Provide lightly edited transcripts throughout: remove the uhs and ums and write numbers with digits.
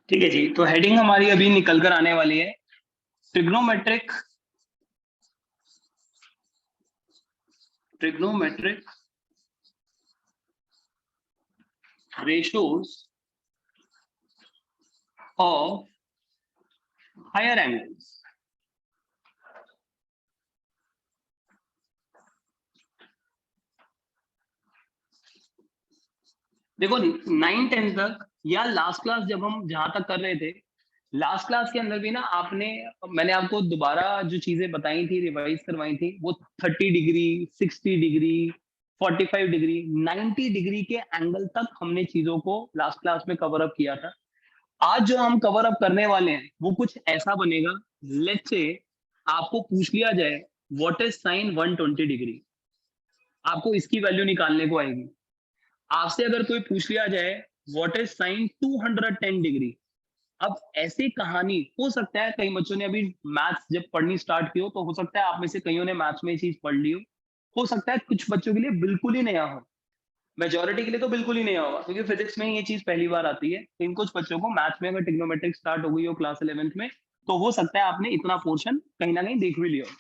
ठीक है जी, तो हेडिंग हमारी अभी निकल कर आने वाली है trigonometric trigonometric ratios of higher angles. देखो 9-10 तक या लास्ट क्लास जब हम जहां तक कर रहे थे, लास्ट क्लास के अंदर भी ना मैंने आपको दोबारा जो चीजें बताई थी, रिवाइज करवाई थी, वो 30 डिग्री, 60 डिग्री, 45 डिग्री, 90 डिग्री के एंगल तक हमने चीजों को लास्ट क्लास में कवर अप किया था। आज जो हम कवर अप करने वाले हैं वो कुछ ऐसा बनेगा। लेट्स से आपको पूछ लिया जाए व्हाट इज साइन 120 डिग्री, आपको इसकी वैल्यू निकालने को आएगी। आपसे अगर कोई पूछ लिया जाए व्हाट इज साइन 210 डिग्री, अब ऐसी कहानी हो सकता है कई बच्चों ने अभी मैथ्स जब पढ़नी स्टार्ट की हो, तो हो सकता है आप में से कईयों ने मैथ्स में ये चीज पढ़ ली हो सकता है कुछ बच्चों के लिए बिल्कुल ही नया हो, मेजोरिटी के लिए तो बिल्कुल ही नया होगा क्योंकि फिजिक्स में ये चीज पहली बार आती है। इन कुछ बच्चों को मैथ्स में अगर ट्रिग्नोमेट्रिक स्टार्ट हो गई हो क्लास 11th में, तो हो सकता है आपने इतना पोर्शन कहीं ना कहीं देख भी लिया हो।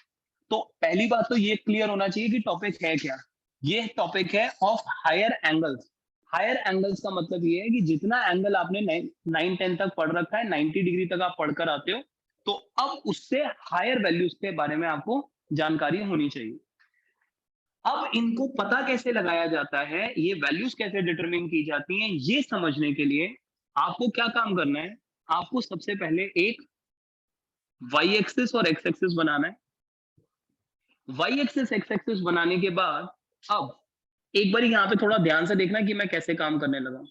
तो पहली बात तो ये क्लियर होना चाहिए कि टॉपिक है क्या। ये टॉपिक है of higher angles. Higher angles का मतलब ये है कि जितना एंगल आपने 9-10 तक पढ़ रखा है, 90 डिग्री तक आप पढ़कर आते हो, तो अब उससे हायर वैल्यूज के बारे में आपको जानकारी होनी चाहिए। अब इनको पता कैसे लगाया जाता है, ये वैल्यूज कैसे डिटरमिन की जाती हैं, ये समझने के लिए आपको क्या काम करना है। आपको सबसे पहले एक वाई एक्सिस और एक्स एक्सिस बनाना है। वाई एक्सिस एक्स एक्सिस बनाने के बाद अब एक बार यहाँ पे थोड़ा ध्यान से देखना कि मैं कैसे काम करने लगा।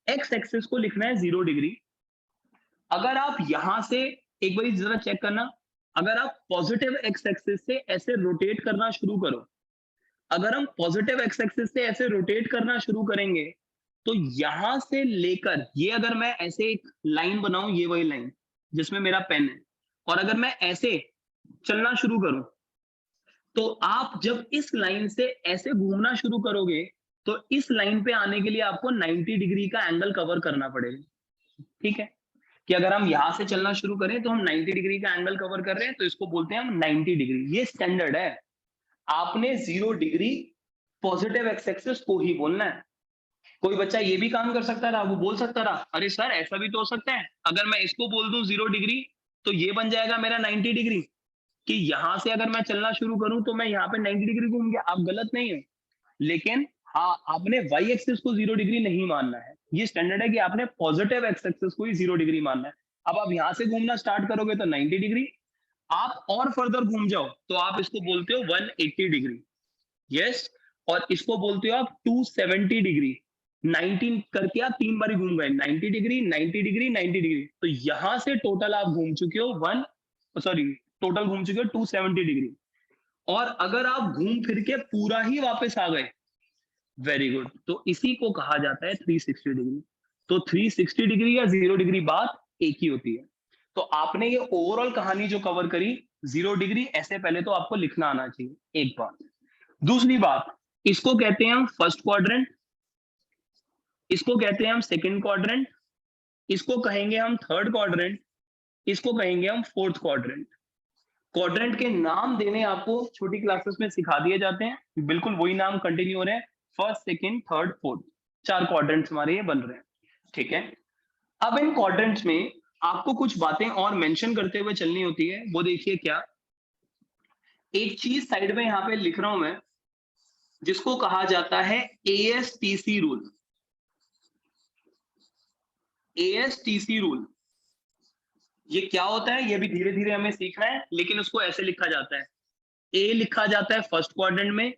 एक्स एक्सिस को लिखना है 0 डिग्री। अगर आप यहां से एक बार जरा चेक करना, अगर आप पॉजिटिव एक्स एक्सिस से ऐसे रोटेट करना शुरू करो, अगर हम पॉजिटिव एक्स एक्सिस से ऐसे रोटेट करना शुरू करेंगे, तो यहां से लेकर ये अगर मैं ऐसे एक लाइन बनाऊं, ये वही लाइन जिसमें मेरा पेन है, और अगर मैं ऐसे चलना शुरू करूं, तो आप जब इस लाइन से ऐसे घूमना शुरू करोगे, तो इस लाइन पे आने के लिए आपको 90 डिग्री का एंगल कवर करना पड़ेगा। ठीक है, कि अगर हम यहां से चलना शुरू करें तो हम 90 डिग्री का एंगल कवर कर रहे हैं, तो इसको बोलते हैं हम 90 डिग्री। ये स्टैंडर्ड है। आपने 0 डिग्री पॉजिटिव एक्स एक्सिस को ही बोलना है। कोई बच्चा ये भी काम कर सकता रहा, वो बोल सकता रहा अरे सर ऐसा भी तो हो सकता है, अगर मैं इसको बोल दूं 0 डिग्री, तो ये बन जाएगा मेरा 90 डिग्री, कि यहां से अगर मैं चलना शुरू करूं तो मैं यहाँ पे 90 डिग्री घूम गया। आप गलत नहीं हो, लेकिन हाँ, आपने वाई एक्सिस को 0 डिग्री नहीं मानना है। ये स्टैंडर्ड है कि आपने पॉजिटिव एक्स एक्सिस को ही 0 डिग्री मानना है। अब आप यहां से घूमना स्टार्ट करोगे तो 90 डिग्री, आप और फर्दर घूम जाओ तो आप इसको बोलते हो 180 डिग्री। यस, और इसको बोलते हो आप 270 डिग्री। 19 करके आप 3 बार घूम गए, 90 डिग्री, 90 डिग्री, 90 डिग्री, तो यहां से टोटल आप घूम चुके हो टोटल घूम चुके हो 270 डिग्री। और अगर आप घूम फिर के पूरा ही वापस आ गए, वेरी गुड, तो इसी को कहा जाता है 360 डिग्री। तो 360 डिग्री या 0 डिग्री बात एक ही होती है। तो आपने ये ओवरऑल कहानी जो कवर करी, 0 डिग्री ऐसे पहले तो आपको लिखना आना चाहिए, एक बात। दूसरी बात, इसको कहते हैं हम फर्स्ट क्वाड्रेंट, इसको कहते हैं हम सेकंड क्वाड्रेंट, इसको कहेंगे हम थर्ड क्वाड्रेंट, इसको कहेंगे हम फोर्थ क्वाड्रेंट। क्वाड्रेंट के नाम देने आपको छोटी क्लासेस में सिखा दिए जाते हैं, बिल्कुल वही नाम कंटिन्यू हो रहे हैं। First, second, third, fourth, 4 quadrants हमारे ये बन रहे हैं। ठीक है, अब इन क्वाड्रेंट्स में आपको कुछ बातें और मेंशन करते हुए चलनी होती है। वो देखिए क्या, एक चीज साइड में यहाँ पे लिख रहा हूं मैं, जिसको कहा जाता है एएसटीसी रूल। एएसटीसी रूल ये क्या होता है, ये भी धीरे धीरे हमें सीखना है, लेकिन उसको ऐसे लिखा जाता है। ए लिखा जाता है फर्स्ट क्वाड्रेंट में,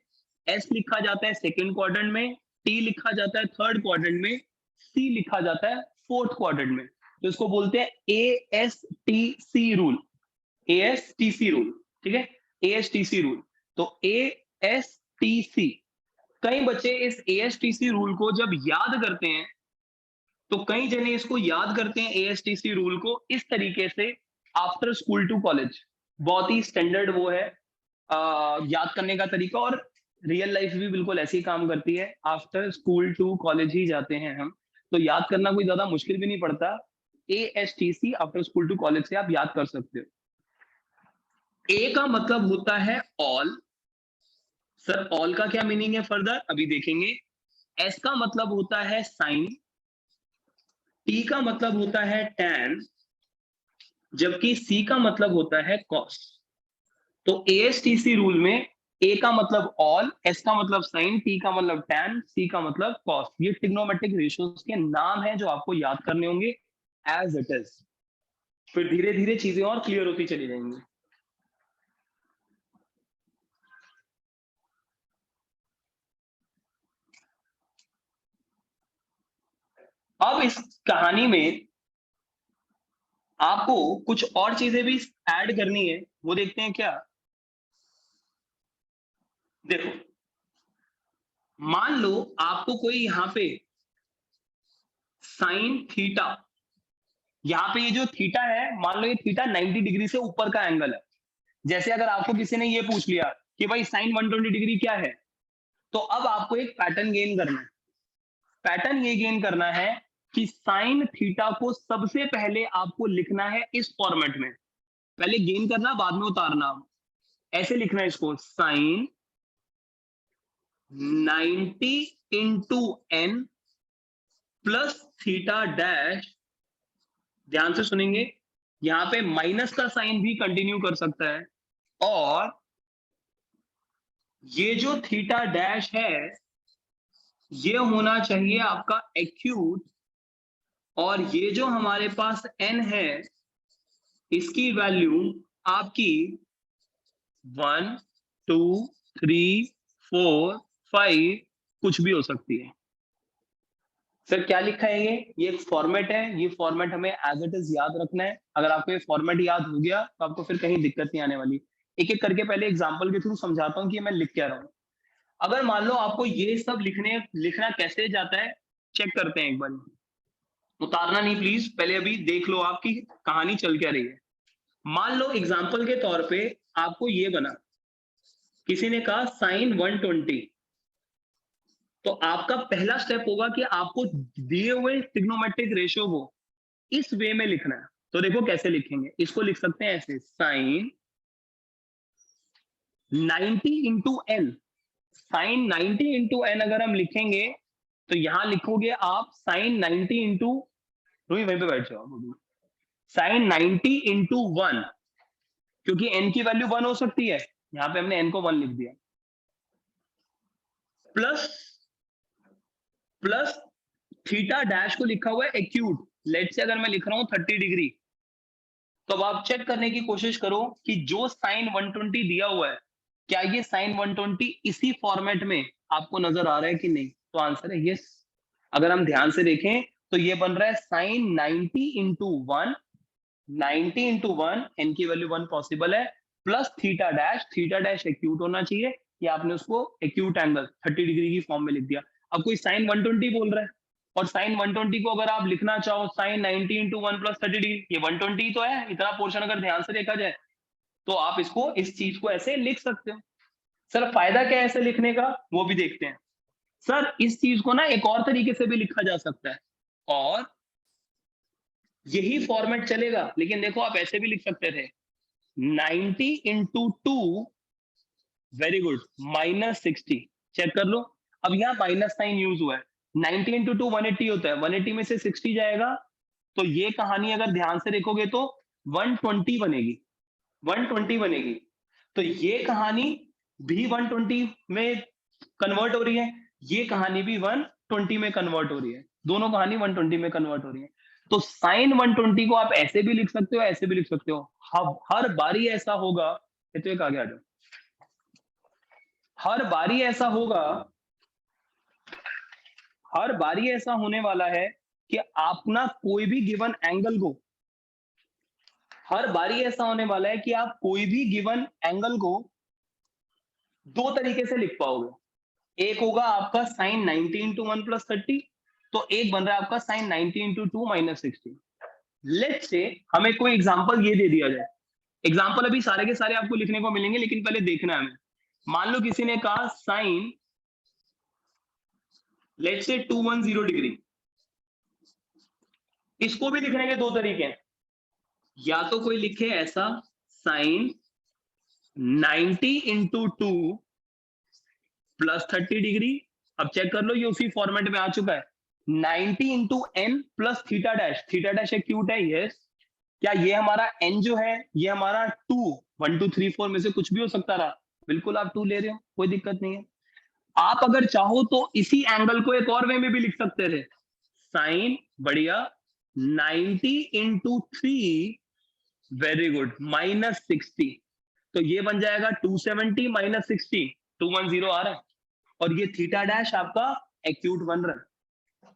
एस लिखा जाता है सेकंड क्वाड्रेंट में, टी लिखा जाता है थर्ड क्वाड्रेंट में, सी लिखा जाता है फोर्थ क्वाड्रेंट में। तो इसको बोलते हैं A S T C rule. A S T C rule, ठीक है, A S T C rule. तो ए एस टी सी, कई बच्चे इस A S T C rule को जब याद करते हैं, तो कई जने इसको याद करते हैं एएसटीसी रूल को इस तरीके से, आफ्टर स्कूल टू कॉलेज। बहुत ही स्टैंडर्ड वो है याद करने का तरीका, और रियल लाइफ भी बिल्कुल ऐसे ही काम करती है, आफ्टर स्कूल टू कॉलेज ही जाते हैं हम। तो याद करना कोई ज्यादा मुश्किल भी नहीं पड़ता। ASTC after school to college से आप याद कर सकते हो। ए का मतलब होता है ऑल। सर ऑल का क्या मीनिंग है फर्दर अभी देखेंगे। एस का मतलब होता है साइन। टी का मतलब होता है टैन, जबकि सी का मतलब होता है कॉस। तो ASTC रूल में ए का मतलब ऑल, एस का मतलब साइन, टी का मतलब टैन, सी का मतलब कॉस। ये ट्रिग्नोमेट्रिक रेशियोज के नाम हैं जो आपको याद करने होंगे एज इट इज। फिर धीरे धीरे चीजें और क्लियर होती चली जाएंगी। अब इस कहानी में आपको कुछ और चीजें भी ऐड करनी है, वो देखते हैं क्या। देखो, मान लो आपको कोई यहां पे साइन थीटा, यहां पे ये जो थीटा है, मान लो ये थीटा 90 डिग्री से ऊपर का एंगल है। जैसे अगर आपको किसी ने ये पूछ लिया कि भाई साइन 120 डिग्री क्या है, तो अब आपको एक पैटर्न गेन करना है। पैटर्न ये गेन करना है कि साइन थीटा को सबसे पहले आपको लिखना है इस फॉर्मेट में। पहले गेन करना, बाद में उतारना। ऐसे लिखना है इसको, sine 90 into n plus theta dash. ध्यान से सुनेंगे, यहां पे माइनस का साइन भी कंटिन्यू कर सकता है। और ये जो थीटा डैश है, ये होना चाहिए आपका एक्यूट। और ये जो हमारे पास एन है, इसकी वैल्यू आपकी 1 2 3 4 5 कुछ भी हो सकती है। सर क्या लिखा है ये एक फॉर्मेट है। ये फॉर्मेट हमें एज इट इज याद रखना है। अगर आपको ये फॉर्मेट याद हो गया तो आपको फिर कहीं दिक्कत नहीं आने वाली। एक एक करके पहले एग्जांपल के थ्रू समझाता हूं कि मैं लिख क्या रहा हूं। अगर मान लो आपको ये सब लिखना कैसे जाता है, चेक करते हैं एक बार। उतारना नहीं प्लीज, पहले अभी देख लो आपकी कहानी चल क्या रही है। मान लो एग्जाम्पल के तौर पे आपको ये बना, किसी ने कहा साइन 120। तो आपका पहला स्टेप होगा कि आपको दिए हुए ट्रिग्नोमेट्रिक रेशियो को इस वे में लिखना है। तो देखो कैसे लिखेंगे, इसको लिख सकते हैं ऐसे, sine 90 into n. Sine 90 into n अगर हम लिखेंगे तो यहां लिखोगे आप साइन 90 इंटू, वहीं पे बैठ जाओ, साइन 90 इंटू 1, क्योंकि एन की वैल्यू 1 हो सकती है, यहां पे हमने एन को 1 लिख दिया, प्लस प्लस थीटा डैश को लिखा हुआ है एक्यूट। लेट से अगर मैं लिख रहा हूं 30 डिग्री, तो अब आप चेक करने की कोशिश करो कि जो साइन 120 दिया हुआ है, क्या ये साइन 120 इसी फॉर्मेट में आपको नजर आ रहा है कि नहीं। तो आंसर है यस। अगर हम ध्यान से देखें तो ये बन रहा है साइन 90 इंटू 1, 90 इंटू 1, एन की वैल्यू 1 पॉसिबल है, plus theta dash. Theta dash acute होना चाहिए, कि आपने उसको एक्यूट एंगल 30 डिग्री की फॉर्म में लिख दिया। अब कोई साइन 120 बोल रहा है, और साइन 120 को अगर आप लिखना चाहो साइन 90 इंटू 1 प्लस 30 डिग्री, ये 120 तो है, इतना पोर्शन अगर ध्यान से देखा जाए तो आप इसको, इस चीज को ऐसे लिख सकते हो। सर फायदा क्या है ऐसे लिखने का, वो भी देखते हैं। सर इस चीज को ना एक और तरीके से भी लिखा जा सकता है, और यही फॉर्मेट चलेगा, लेकिन देखो आप ऐसे भी लिख सकते थे, 90 into 2, very good, minus 60। Check कर लो, अब यहाँ माइनस साइन यूज हुआ है। 90 इंटू 2 180 होता है, 180 में से 60 जाएगा, तो ये कहानी अगर ध्यान से देखोगे तो 120 बनेगी, 120 बनेगी। तो ये कहानी भी 120 में कन्वर्ट हो रही है, ये कहानी भी 120 में कन्वर्ट हो रही है, दोनों कहानी 120 में कन्वर्ट हो रही है। तो साइन 120 को आप ऐसे भी लिख सकते हो, ऐसे भी लिख सकते हो। हर बारी ऐसा होगा, ये तो एक आगे आ जाओ, हर बारी ऐसा होगा, हर बारी ऐसा होने वाला है कि आप ना कोई भी गिवन एंगल को, हर बारी ऐसा होने वाला है कि आप कोई भी गिवन एंगल को दो तरीके से लिख पाओगे। एक होगा आपका साइन 90 इंटू 1 प्लस 30, तो एक बन रहा है आपका साइन 90 इंटू 2 माइनस 60। लेट से हमें कोई एग्जांपल ये दे दिया जाए, एग्जांपल अभी सारे के सारे आपको लिखने को मिलेंगे, लेकिन पहले देखना है हमें। मान लो किसी ने कहा साइन, लेट से 210 डिग्री, इसको भी लिखने के दो तरीके हैं, या तो कोई लिखे ऐसा साइन 90 इंटू 2 प्लस 30 डिग्री। अब चेक कर लो, ये उसी फॉर्मेट में आ चुका है, 90 into n plus theta dash acute है, यस। क्या ये हमारा एन जो है ये हमारा 2 1 2 3 4 में से कुछ भी हो सकता रहा, बिल्कुल आप 2 ले रहे हो, कोई दिक्कत नहीं है। आप अगर चाहो तो इसी एंगल को एक और वे में भी लिख सकते थे, साइन बढ़िया 90 इंटू 3, वेरी गुड, -60। तो ये बन जाएगा 270 -60, 210 आ रहा है, और ये थीटा डैश आपका एक्यूट बन रहा है।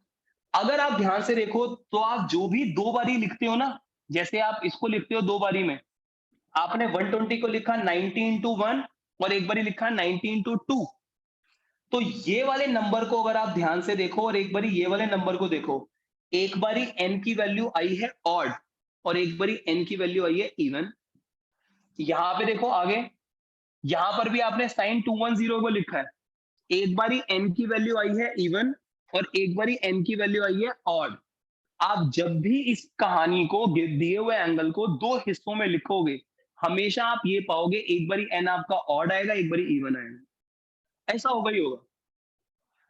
अगर आप ध्यान से देखो तो आप जो भी दो बारी लिखते हो ना, जैसे आप इसको लिखते हो दो बारी में, आपने 120 को लिखा 90 इंटू 1 और एक बारी लिखा 90 इंटू 2। तो ये वाले नंबर को अगर आप ध्यान से देखो और एक बारी ये वाले नंबर को देखो, एक बारी n की वैल्यू आई है ऑड और एक बारी n की वैल्यू आई है इवन। यहां पे देखो आगे, यहां पर भी आपने साइन 210 को लिखा है, एक बारी n की वैल्यू आई है इवन और एक बारी n की वैल्यू आई है ऑड। आप जब भी इस कहानी को दिए हुए एंगल को दो हिस्सों में लिखोगे, हमेशा आप ये पाओगे एक बारी n आपका ऑड आएगा, एक बारी इवन आएगा, ऐसा होगा ही होगा।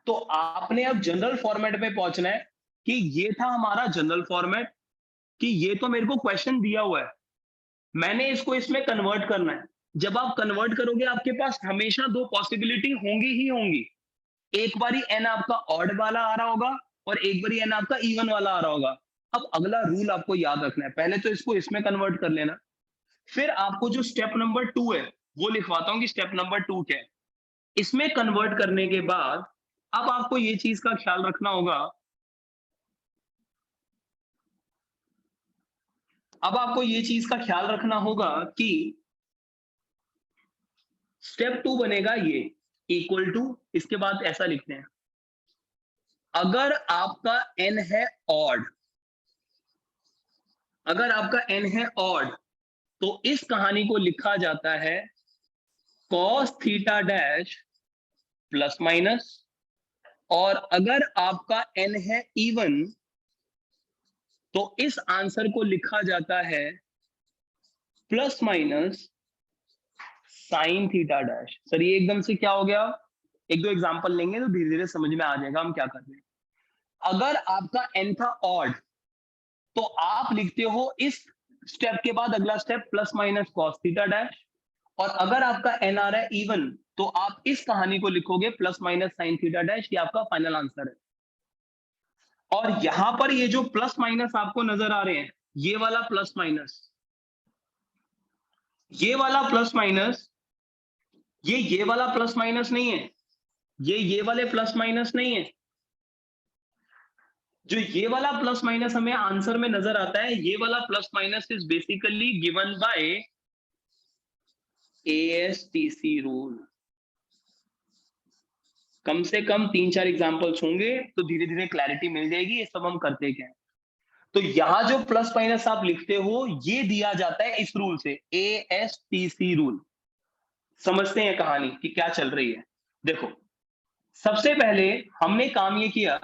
तो आपने अब जनरल फॉर्मेट में पहुंचना है कि ये था हमारा जनरल फॉर्मेट, कि ये तो मेरे को क्वेश्चन दिया हुआ है, मैंने इसको इसमें कन्वर्ट करना है। जब आप कन्वर्ट करोगे आपके पास हमेशा दो पॉसिबिलिटी होंगी ही होंगी, एक बारी एन आपका ऑड वाला आ रहा होगा और एक बारी एन आपका इवन वाला आ रहा होगा। अब अगला रूल आपको याद रखना है, पहले तो इसको इसमें कन्वर्ट कर लेना, फिर आपको जो स्टेप नंबर 2 है वो लिखवाता हूं कि स्टेप नंबर 2 क्या है। इसमें कन्वर्ट करने के बाद अब आपको ये चीज का ख्याल रखना होगा, अब आपको ये चीज का ख्याल रखना होगा कि स्टेप 2 बनेगा ये इक्वल टू, इसके बाद ऐसा लिखते हैं, अगर आपका n है ऑड, अगर आपका n है ऑड तो इस कहानी को लिखा जाता है cos theta dash plus minus, और अगर आपका n है इवन तो इस आंसर को लिखा जाता है plus minus sine theta dash. Sir ये एकदम से क्या हो गया, एक दो एग्जांपल लेंगे तो धीरे धीरे समझ में आ जाएगा हम क्या कर रहे हैं। अगर आपका n था ऑड तो आप लिखते हो इस स्टेप के बाद अगला step plus minus cos theta dash, और अगर आपका n आ रहा है इवन तो आप इस कहानी को लिखोगे plus minus sine theta dash, ये आपका फाइनल आंसर है। और यहां पर ये जो प्लस माइनस आपको नजर आ रहे हैं, ये वाला प्लस माइनस, ये वाला प्लस माइनस, ये वाला प्लस माइनस नहीं है, ये वाले प्लस माइनस नहीं है, जो ये वाला प्लस माइनस हमें आंसर में नजर आता है, ये वाला plus minus is basically given by ASTC rule. कम से कम 3-4 एग्जांपल्स होंगे तो धीरे धीरे क्लैरिटी मिल जाएगी ये सब हम करते क्या है। तो यहां जो प्लस माइनस आप लिखते हो ये दिया जाता है इस रूल से, ASTC रूल। समझते हैं कहानी कि क्या चल रही है। देखो सबसे पहले हमने काम ये किया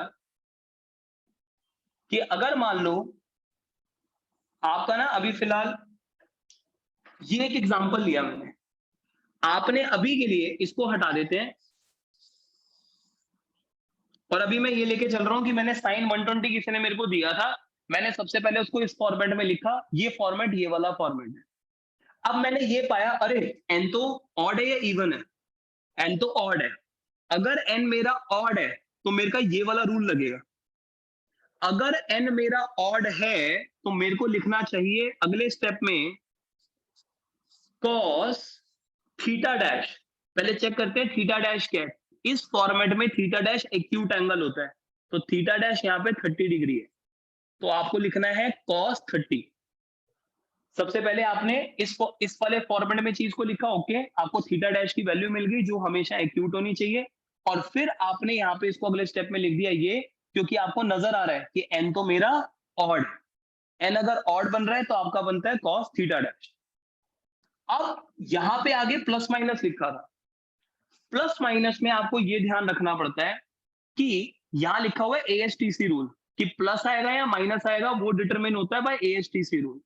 कि अगर मान लो आपका ना अभी फिलहाल ये एक एग्जांपल लिया मैंने, आपने अभी के लिए इसको हटा देते हैं और अभी मैं ये लेके चल रहा हूं कि मैंने साइन 120 किसी ने मेरे को दिया था, मैंने सबसे पहले उसको इस फॉर्मेट में लिखा, ये फॉर्मेट ये वाला फॉर्मेट है। अब मैंने ये पाया अरे एन तो ऑड है या इवन है, एन तो ऑड है, अगर एन मेरा ऑड है तो मेरे का ये वाला रूल लगेगा, अगर एन मेरा ऑड है तो मेरे को लिखना चाहिए अगले स्टेप में cos थीटा डैश। पहले चेक करते हैं थीटा डैश क्या है, इस फॉर्मेट में थीटा डैश एक्यूट एंगल होता है, तो थीटा डैश यहाँ पे 30 डिग्री है, तो आपको लिखना है cos 30। सबसे पहले आपने इस वाले फॉर्मेट में चीज को लिखा, ओके, आपको थीटा डैश की वैल्यू मिल गई जो हमेशा एक्यूट होनी चाहिए, और फिर आपने यहाँ पे इसको अगले स्टेप में लिख दिया ये, क्योंकि आपको नजर आ रहा है कि एन तो मेरा ऑड, एन अगर ऑड बन रहा है तो आपका बनता है cos थीटा डैश। अब यहां पे आगे प्लस माइनस लिखा था, प्लस माइनस में आपको ये ध्यान रखना पड़ता है कि यहां लिखा हुआ है ASTC रूल, कि प्लस आएगा या माइनस आएगा वो डिटरमिन होता है बाय एएसटीसी रूल।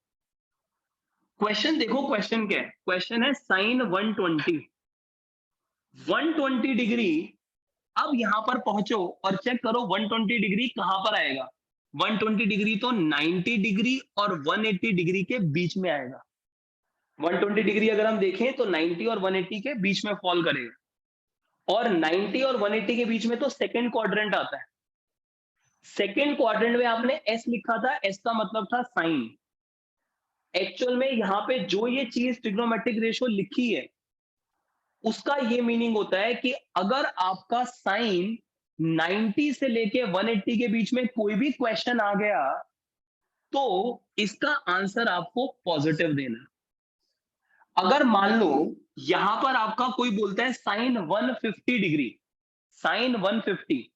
क्वेश्चन देखो, क्वेश्चन क्या है? क्वेश्चन है साइन 120 डिग्री। अब यहां पर पहुंचो और चेक करो 120 डिग्री कहां पर आएगा। 120 डिग्री तो 90 डिग्री और 180 डिग्री के बीच में आएगा। 120 डिग्री अगर हम देखें तो 90 और 180 के बीच में फॉल करेगा, और 90 और 180 के बीच में तो सेकंड क्वाड्रेंट आता है। सेकंड क्वाड्रेंट में आपने एस लिखा था, एस का मतलब था साइन। एक्चुअल में यहां पे जो ये चीज ट्रिग्नोमेट्रिक रेशियो लिखी है उसका ये मीनिंग होता है कि अगर आपका साइन 90 से लेके 180 के बीच में कोई भी क्वेश्चन आ गया तो इसका आंसर आपको पॉजिटिव देना। अगर मान लो यहां पर आपका कोई बोलता है साइन 150 डिग्री, साइन 150,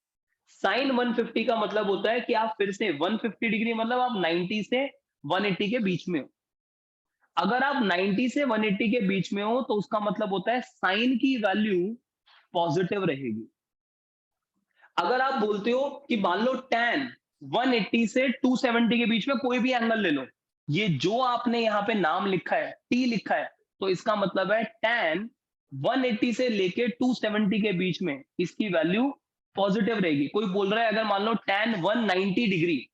साइन 150 का मतलब होता है कि आप फिर से 150 डिग्री मतलब आप 90 से 180 के बीच में हो। अगर आप 90 से 180 के बीच में हो तो उसका मतलब होता है साइन की वैल्यू पॉजिटिव रहेगी। अगर आप बोलते हो कि मान लो tan 180 से 270 के बीच में कोई भी एंगल ले लो, ये जो आपने यहां पे नाम लिखा है t लिखा है, तो इसका मतलब है tan 180 से लेके 270 के बीच में इसकी वैल्यू पॉजिटिव रहेगी। कोई बोल रहा है अगर मान लो tan 190 डिग्री,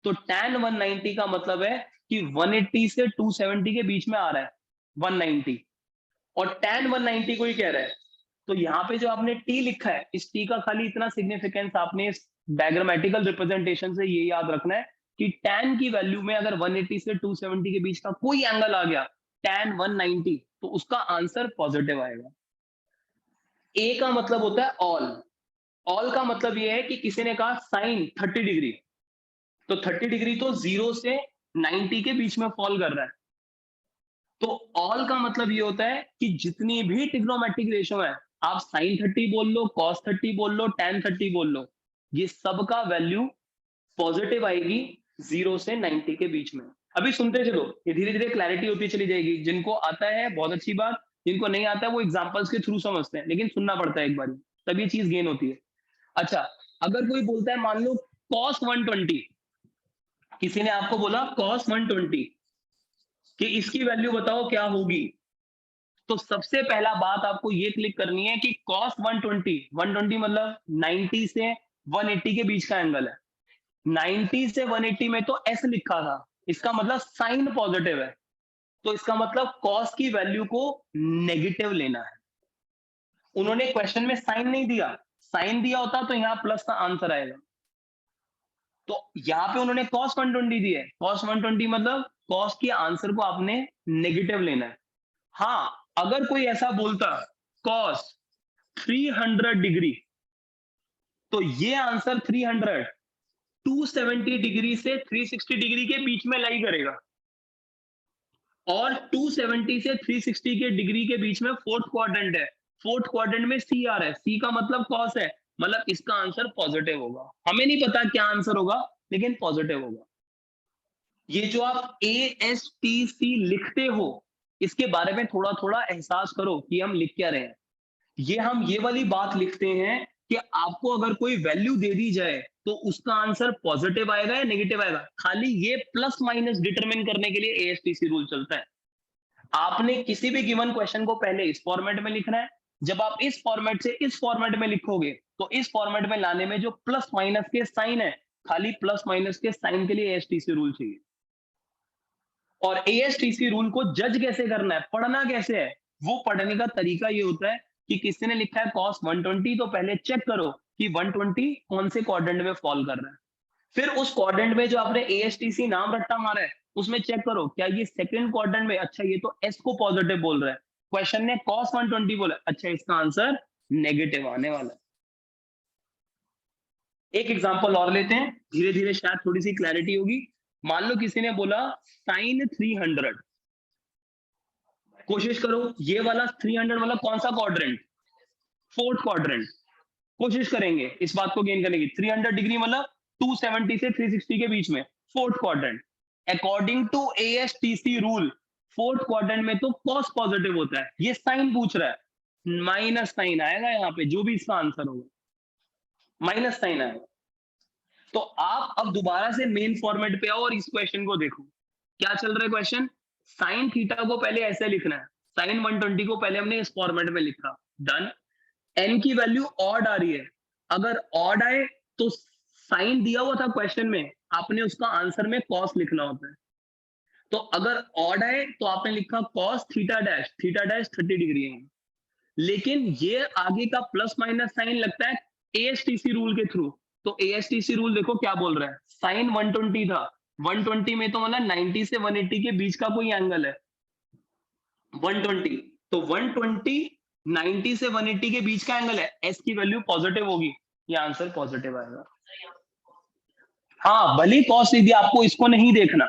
तो tan 190 का मतलब है कि 180 से 270 के बीच में आ रहा है 190, और tan 190 को ही कह रहा है। तो यहाँ पे जो आपने t लिखा है, इस t का खाली इतना सिग्निफिकेंस आपने इस डायग्रामेटिकल रिप्रेजेंटेशन से ये याद रखना है कि tan की वैल्यू में अगर 180 से 270 के बीच का कोई एंगल आ गया tan 190, तो उसका आंसर पॉजिटिव आएगा। a का मतलब होता है ऑल। ऑल का मतलब ये है कि किसी ने कहा साइन 30 डिग्री, तो 30 डिग्री तो 0 से 90 के बीच में फॉल कर रहा है। तो ऑल का मतलब ये होता है कि जितनी भी ट्रिग्नोमेट्रिक रेशियो है, आप साइन 30 बोल लो, कॉस 30 बोल लो, tan 30 बोल लो, ये सब का वैल्यू पॉजिटिव आएगी 0 से 90 के बीच में। अभी सुनते चलो, ये धीरे धीरे क्लैरिटी होती चली जाएगी। जिनको आता है बहुत अच्छी बात, जिनको नहीं आता है वो एग्जांपल्स के थ्रू समझते हैं, लेकिन सुनना पड़ता है एक बार, तब ये चीज गेन होती है। अच्छा, अगर कोई बोलता है मान लो cos 120, किसी ने आपको बोला cos 120 कि इसकी वैल्यू बताओ क्या होगी, तो सबसे पहला बात आपको ये क्लिक करनी है कि cos 120 मतलब 90 से 180 के बीच का एंगल है। 90 से 180 में तो s लिखा था, इसका मतलब साइन पॉजिटिव है, तो इसका मतलब cos की वैल्यू को नेगेटिव लेना है। उन्होंने क्वेश्चन में साइन नहीं दिया, साइन दिया होता तो यहां प्लस का आंसर आएगा। तो यहां पे उन्होंने cos 120 दिया है, cos 120 मतलब cos के आंसर को आपने नेगेटिव लेना है। हाँ, अगर कोई ऐसा बोलता cos 300 डिग्री, तो ये आंसर 300 270 डिग्री से 360 डिग्री के बीच में लाई करेगा, और 270 से 360 के डिग्री के बीच में फोर्थ क्वाड्रेंट है। फोर्थ क्वाड्रेंट में सी आ रहा है, सी का मतलब cos है, मतलब इसका आंसर पॉजिटिव होगा। हमें नहीं पता क्या आंसर होगा, लेकिन पॉजिटिव होगा। ये जो आप ASTC लिखते हो, इसके बारे में थोड़ा थोड़ा एहसास करो कि हम लिख क्या रहे हैं। ये हम ये वाली बात लिखते हैं कि आपको अगर कोई वैल्यू दे दी जाए तो उसका आंसर पॉजिटिव आएगा या नेगेटिव आएगा, खाली ये प्लस माइनस डिटरमिन करने के लिए ASTC रूल चलता है। आपने किसी भी गिवन क्वेश्चन को पहले इस फॉर्मेट में लिखना है, जब आप इस फॉर्मेट से इस फॉर्मेट में लिखोगे तो इस फॉर्मेट में लाने में जो प्लस माइनस के साइन है, खाली प्लस माइनस के साइन के लिए ASTC रूल चाहिए। और ASTC रूल को जज कैसे करना है, पढ़ना कैसे है, वो पढ़ने का तरीका ये होता है कि किसी ने लिखा है cos 120, तो पहले चेक करो कि 120 कौन से क्वाड्रेंट में फॉल कर रहा है। फिर उस क्वाड्रेंट में जो आपने ASTC नाम रट्टा मारा है उसमें चेक करो क्या ये सेकंड क्वाड्रेंट में, अच्छा ये तो S को पॉजिटिव बोल रहा है, क्वेश्चन ने cos 120 बोला, अच्छा इसका आंसर नेगेटिव आने वाला है। एक एग्जांपल और लेते हैं, धीरे धीरे शायद थोड़ी सी क्लैरिटी होगी। मान लो किसी ने बोला sin 300, कोशिश करो ये वाला 300 मतलब कौन सा क्वाड्रेंट, फोर्थ क्वाड्रेंट। कोशिश करेंगे इस बात को गेन करने की। 300 डिग्री मतलब 270 से 360 के बीच में, fourth quadrant. According to ASTC rule fourth quadrant में तो कॉस पॉजिटिव होता है, ये साइन पूछ रहा है, माइनस साइन आएगा यहाँ पे, जो भी इसका आंसर होगा माइनस साइन आएगा। तो आप अब दोबारा से मेन फॉर्मेट पे आओ और इस क्वेश्चन को देखो क्या चल रहा है क्वेश्चन। साइन थीटा को पहले ऐसे लिखना है, साइन 120 को पहले हमने इस फॉर्मेट में लिखा, डन। एन की वैल्यू ऑड आ रही है, अगर ऑड आए तो साइन दिया हुआ था क्वेश्चन में, आपने उसका आंसर में कॉस लिखना होता है। तो अगर ऑड आए तो आपने लिखा कॉस थीटा डैश 30 डिग्री है। लेकिन ये आगे का प्लस माइनस साइन लगता है एएसटीसी रूल के थ्रू। तो एएसटीसी रूल देखो क्या बोल रहा है, साइन 120 था, 120 में तो मतलब 90 से 180 के बीच का कोई एंगल है 120, तो 120 90 से 180 के बीच का एंगल है, एस की वैल्यू पॉजिटिव होगी, ये आंसर पॉजिटिव आएगा। हाँ भले कॉस दे दिया, आपको इसको नहीं देखना,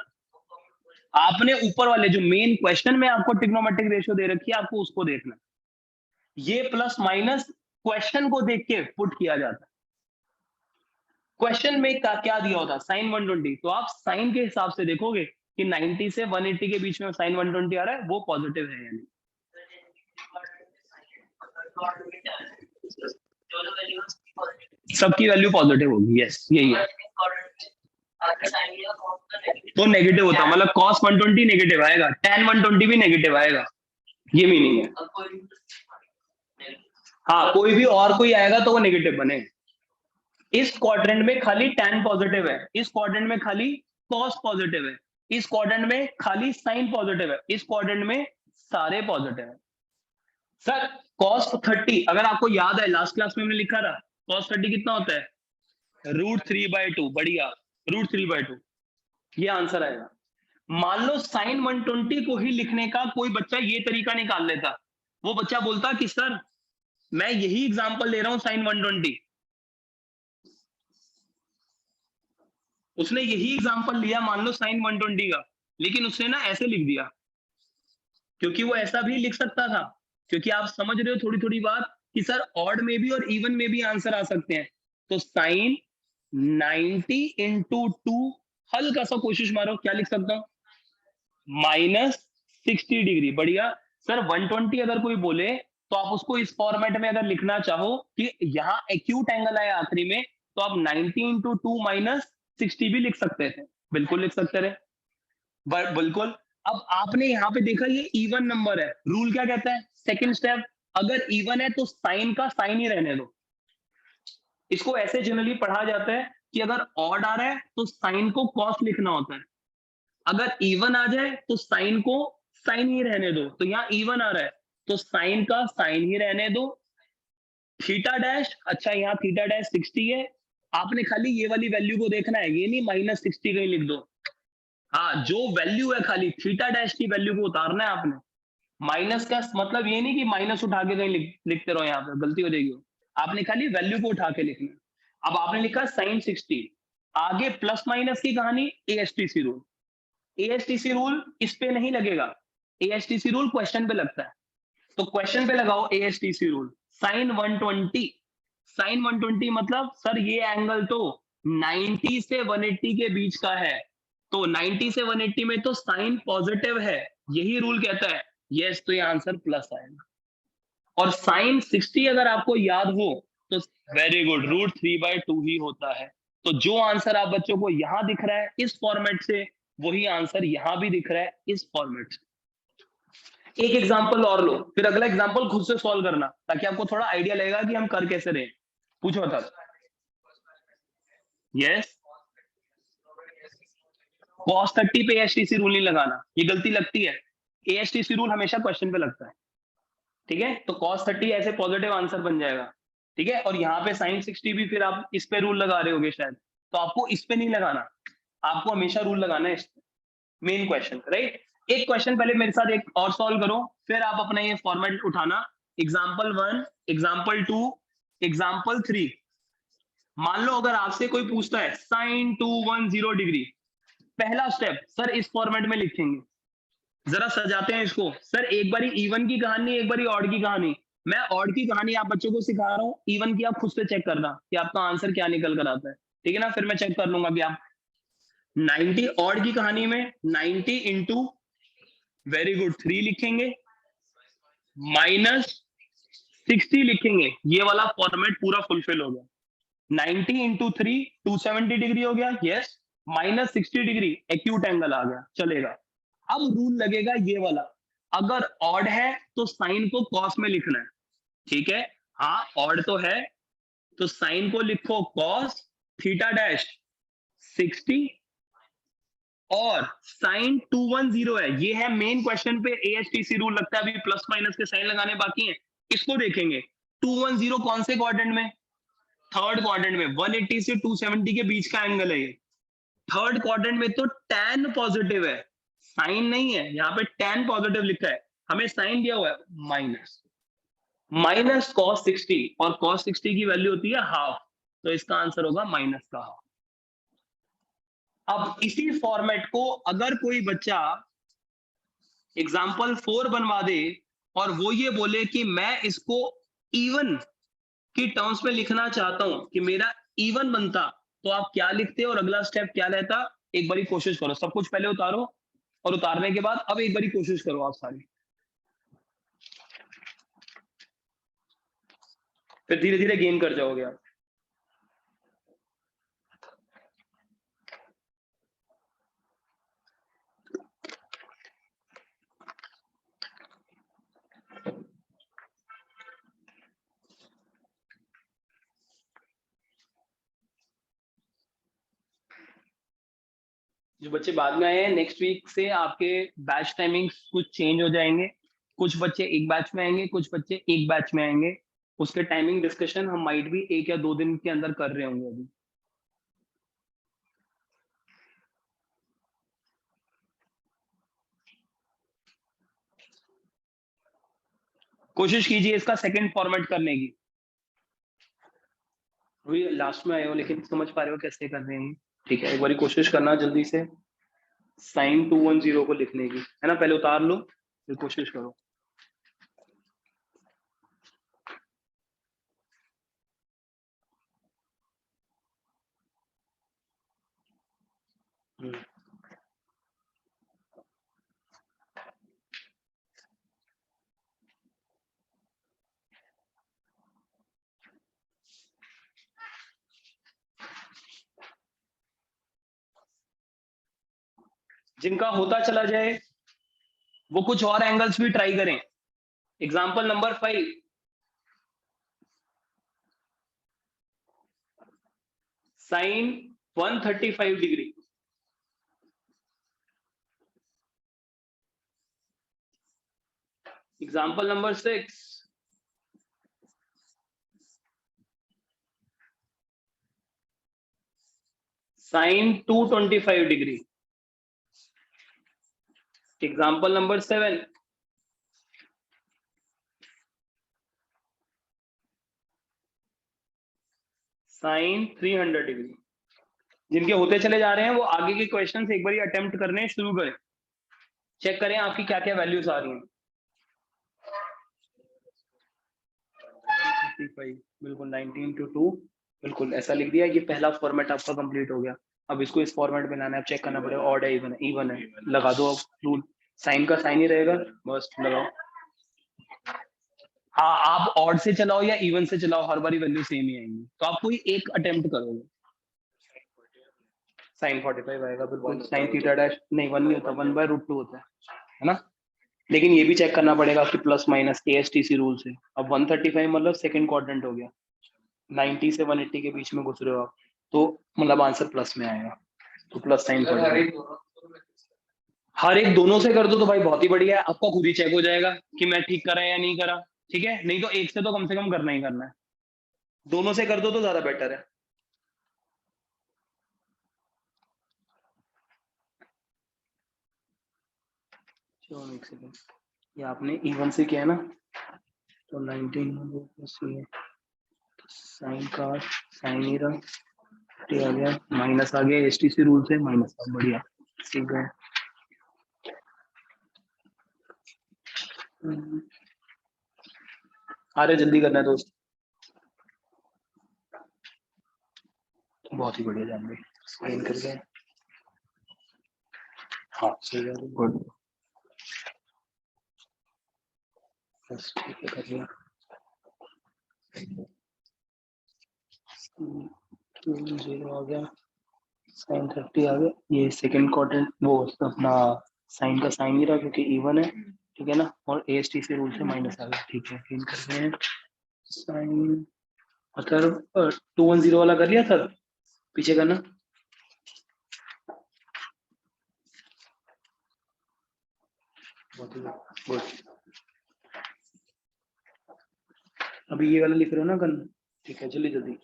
आपने ऊपर वाले जो मेन क्वेश्चन में आपको ट्रिग्नोमेट्रिक रेशियो दे रखी है आपको उसको देखना। ये प्लस माइनस क्वेश्चन को देख के पुट किया जाता है। क्वेश्चन में क्या दिया होता साइन 120, तो आप साइन के हिसाब से देखोगे कि 90 से 180 के बीच में साइन 120 आ रहा है, वो पॉजिटिव है यानी। सबकी वैल्यू पॉजिटिव होगी, यस यही है। तो नेगेटिव होता मतलब cos 120 नेगेटिव आएगा, tan 120 भी नेगेटिव आएगा, ये मीनिंग है। हाँ कोई भी और कोई आएगा तो वो नेगेटिव बनेगा। इस क्वाड्रेंट में खाली tan पॉजिटिव है, इस क्वाड्रेंट में खाली cos पॉजिटिव है, इस क्वाड्रेंट में खाली sin पॉजिटिव है, इस क्वाड्रेंट में सारे पॉजिटिव है। सर cos 30 अगर आपको याद है लास्ट क्लास में हमने लिखा था cos 30 कितना होता है, √3/2, बढ़िया √3/2, ये आंसर आएगा। मान लो साइन 120 को ही लिखने का कोई बच्चा ये तरीका निकाल लेता, वो बच्चा बोलता कि सर मैं यही एग्जांपल ले रहा हूं साइन 120, उसने यही एग्जांपल लिया मान लो साइन 120 का, लेकिन उसने ना ऐसे लिख दिया, क्योंकि वो ऐसा भी लिख सकता था, क्योंकि आप समझ रहे हो थोड़ी थोड़ी बात कि सर ऑड में भी और इवन में भी आंसर आ सकते हैं। तो साइन 90 इंटू 2, हल्का सा कोशिश मारो क्या लिख सकता हूं, -60 डिग्री, बढ़िया। सर 120 अगर कोई बोले तो आप उसको इस फॉर्मेट में अगर लिखना चाहो कि यहाँ एक्यूट एंगल आया आखिरी में, तो आप 90 इंटू 2 -60 भी लिख सकते थे, बिल्कुल लिख सकते थे, बिल्कुल। अब आपने यहाँ पे देखा ये इवन नंबर है, रूल क्या कहता है, सेकंड स्टेप, अगर इवन है तो साइन का साइन ही रहने दो। इसको ऐसे जनरली पढ़ा जाता है कि अगर ऑड आ रहा है तो साइन को कॉस लिखना होता है, अगर इवन आ जाए तो साइन को साइन ही रहने दो। तो यहाँ इवन आ रहा है तो साइन का साइन ही रहने दो। थीटा डैश, अच्छा यहाँ थीटा डैश 60 है, आपने खाली ये वाली वैल्यू को देखना है, ये नहीं -60 कहीं लिख दो। हाँ जो वैल्यू है खाली थीटा डैश की वैल्यू को उतारना है आपने। माइनस का मतलब ये नहीं कि माइनस उठा के कहीं लिखते रहो, यहाँ पे गलती हो जाएगी, आपने खाली वैल्यू को उठा के लिखना है। अब आपने लिखा साइन 60, आगे प्लस माइनस की कहानी एएसटीसी रूल, एएसटीसी रूल इस पे नहीं लगेगा, एएसटीसी रूल क्वेश्चन पे लगता है, तो क्वेश्चन पे लगाओ एएसटीसी रूल। साइन 120, साइन 120 मतलब सर ये एंगल तो 90 से 180 के बीच का है, तो 90 से 180 में तो साइन पॉजिटिव है, यही रूल कहता है, यस, तो ये आंसर प्लस आएगा। और साइन 60 अगर आपको याद हो तो वेरी गुड, √3/2 ही होता है। तो जो आंसर आप बच्चों को यहां दिख रहा है इस फॉर्मेट से, वही आंसर यहां भी दिख रहा है इस फॉर्मेट से। एक एग्जांपल और लो, फिर अगला एग्जांपल खुद से सॉल्व करना, ताकि आपको थोड़ा आइडिया लगेगा कि हम कर कैसे रहे। पूछो तब। यस, cos 30 पे एएसटीसी रूल नहीं लगाना, ये गलती लगती है, एएसटीसी रूल हमेशा क्वेश्चन पे लगता है, ठीक है। तो cos 30 ऐसे पॉजिटिव आंसर बन जाएगा, ठीक है। और यहाँ पे sin 60 भी फिर आप इस पे रूल लगा रहे होगे शायद, तो आपको इस पे नहीं लगाना, आपको हमेशा रूल लगाना है इस पे, मेन क्वेश्चन, राइट। एक क्वेश्चन पहले मेरे साथ एक और सॉल्व करो, फिर आप अपना ये फॉर्मेट उठाना, एग्जाम्पल 1, एग्जाम्पल 2, एग्जाम्पल 3। मान लो अगर आपसे कोई पूछता है sin 210 डिग्री, पहला स्टेप सर इस फॉर्मेट में लिखेंगे, जरा सजाते हैं इसको। सर एक बारी इवन की कहानी, एक बारी ऑड की कहानी, मैं ऑड की कहानी आप बच्चों को सिखा रहा हूँ, इवन की आप खुद से चेक करना कि आपका आंसर क्या निकल कर आता है, ठीक है ना। फिर मैं चेक कर लूंगा कि आप 90 ऑड की कहानी में 90 इंटू वेरी गुड 3 लिखेंगे, -60 लिखेंगे, ये वाला फॉर्मेट पूरा फुलफिल हो गया। 90 इंटू 3 270 डिग्री हो गया, yes. Minus 60 degree acute angle आ गया, चलेगा। अब रूल लगेगा ये वाला, अगर ऑड है तो साइन को कॉस में लिखना है, ठीक है। हाँ ऑड तो है, तो साइन को लिखो कॉस थीटा डैश 60, और साइन 210 है, ये है मेन क्वेश्चन पे एएचटीसी रूल लगता है, अभी प्लस माइनस के साइन लगाने बाकी हैं, इसको देखेंगे। 210 कौन से क्वाड्रेंट में? थर्ड क्वाड्रेंट में। 180 से 270 के बीच का एंगल है ये। थर्ड क्वाड्रेंट में तो tan पॉजिटिव है, साइन नहीं है, यहाँ पे tan पॉजिटिव लिखा है, हमें साइन दिया हुआ है माइनस माइनस कॉस 60, और कॉस 60 की वैल्यू होती है हाफ, तो इसका आंसर होगा माइनस का हाफ। अब इसी फॉर्मेट को अगर कोई बच्चा एग्जाम्पल 4 बनवा दे और वो ये बोले कि मैं इसको इवन की टर्म्स में लिखना चाहता हूं कि मेरा इवन बनता, तो आप क्या लिखते और अगला स्टेप क्या रहता? एक बारी कोशिश करो, सब कुछ पहले उतारो, और उतारने के बाद अब एक बारी कोशिश करो आप सारी, फिर धीरे धीरे गेन कर जाओगे आप। जो बच्चे बाद में आए हैं, नेक्स्ट वीक से आपके बैच टाइमिंग्स कुछ चेंज हो जाएंगे, कुछ बच्चे एक बैच में आएंगे, कुछ बच्चे एक बैच में आएंगे, उसके टाइमिंग डिस्कशन हम माइट भी 1 या 2 दिन के अंदर कर रहे होंगे अभी। कोशिश कीजिए इसका सेकंड फॉर्मेट करने की। अभी लास्ट में आए हो लेकिन समझ पा रहे हो कैसे कर रहे हैं, ठीक है। एक बारी कोशिश करना जल्दी से साइन 210 को लिखने की, है ना, पहले उतार लो फिर कोशिश करो। जिनका होता चला जाए वो कुछ और एंगल्स भी ट्राई करें। Example number 5, sine 135 degree. Example number 6, sine 225 degree. Example number 7, sine 300 degree. जिनके होते चले जा रहे हैं वो आगे के क्वेश्चन एक बार अटेम्प्ट करने शुरू करें, चेक करें आपकी क्या क्या वैल्यूज आ रही हैं। 35 बिल्कुल, 19 to 2 बिल्कुल ऐसा लिख दिया। ये पहला फॉर्मेट आपका कंप्लीट हो गया। अब इसको इस फॉर्मेट में लाना है, चेक करना पड़ेगा ऑड है इवन है, इवन है लगा दो। अब रूल साइन का साइन ही रहेगा, बस लगाओ। हाँ आप ऑड से चलाओ या इवन से चलाओ, हर बारी वैल्यू सेम ही आएंगी, तो आप कोई एक अटेम्प्ट करोगे। साइन 45 आएगा बिल्कुल, साइन थीटा डैश नहीं 1 नहीं होता, 1/√2 होता है ना। लेकिन ये भी चेक करना पड़ेगा कि प्लस माइनस एएसटीसी रूल से। अब 135 मतलब सेकंड क्वाड्रेंट हो गया, 90 से 180 के बीच में घुस रहे हो आप, तो मतलब आंसर प्लस में आएगा, तो प्लस साइन हर एक दोनों से कर दो तो भाई बहुत ही बढ़िया है, आपका खुद ही चेक हो जाएगा कि मैं ठीक करा या नहीं करा, ठीक है। नहीं तो एक से तो कम से कम करना ही करना है, दोनों से कर दो तो ज्यादा बेटर है। चलो एक सेकंड, ये आपने इवन से किया है ना, तो 19 प्लस साइन का साइन ही रहा, आ गया माइनस आ गया, एसटीसी रूल से माइनस, बढ़िया सीख गए। अरे जल्दी करना है दोस्त, बहुत ही बढ़िया जान गए, साइन कर गए। हाँ सही है, गुड, बस ठीक है कर लिया। 0 आ गया, साइन 30 आ गया। ये सेकंड क्वाड्रेंट वो अपना साइन का साइन ही रहा क्योंकि इवन है, ठीक है ना, और AST से रूल से माइनस आ गया, ठीक है। फिर करते हैं साइन, सर 210 वाला कर लिया सर, पीछे करना। गुड। अभी ये वाला लिख रहे हो ना करना, ठीक है, जल्दी जल्दी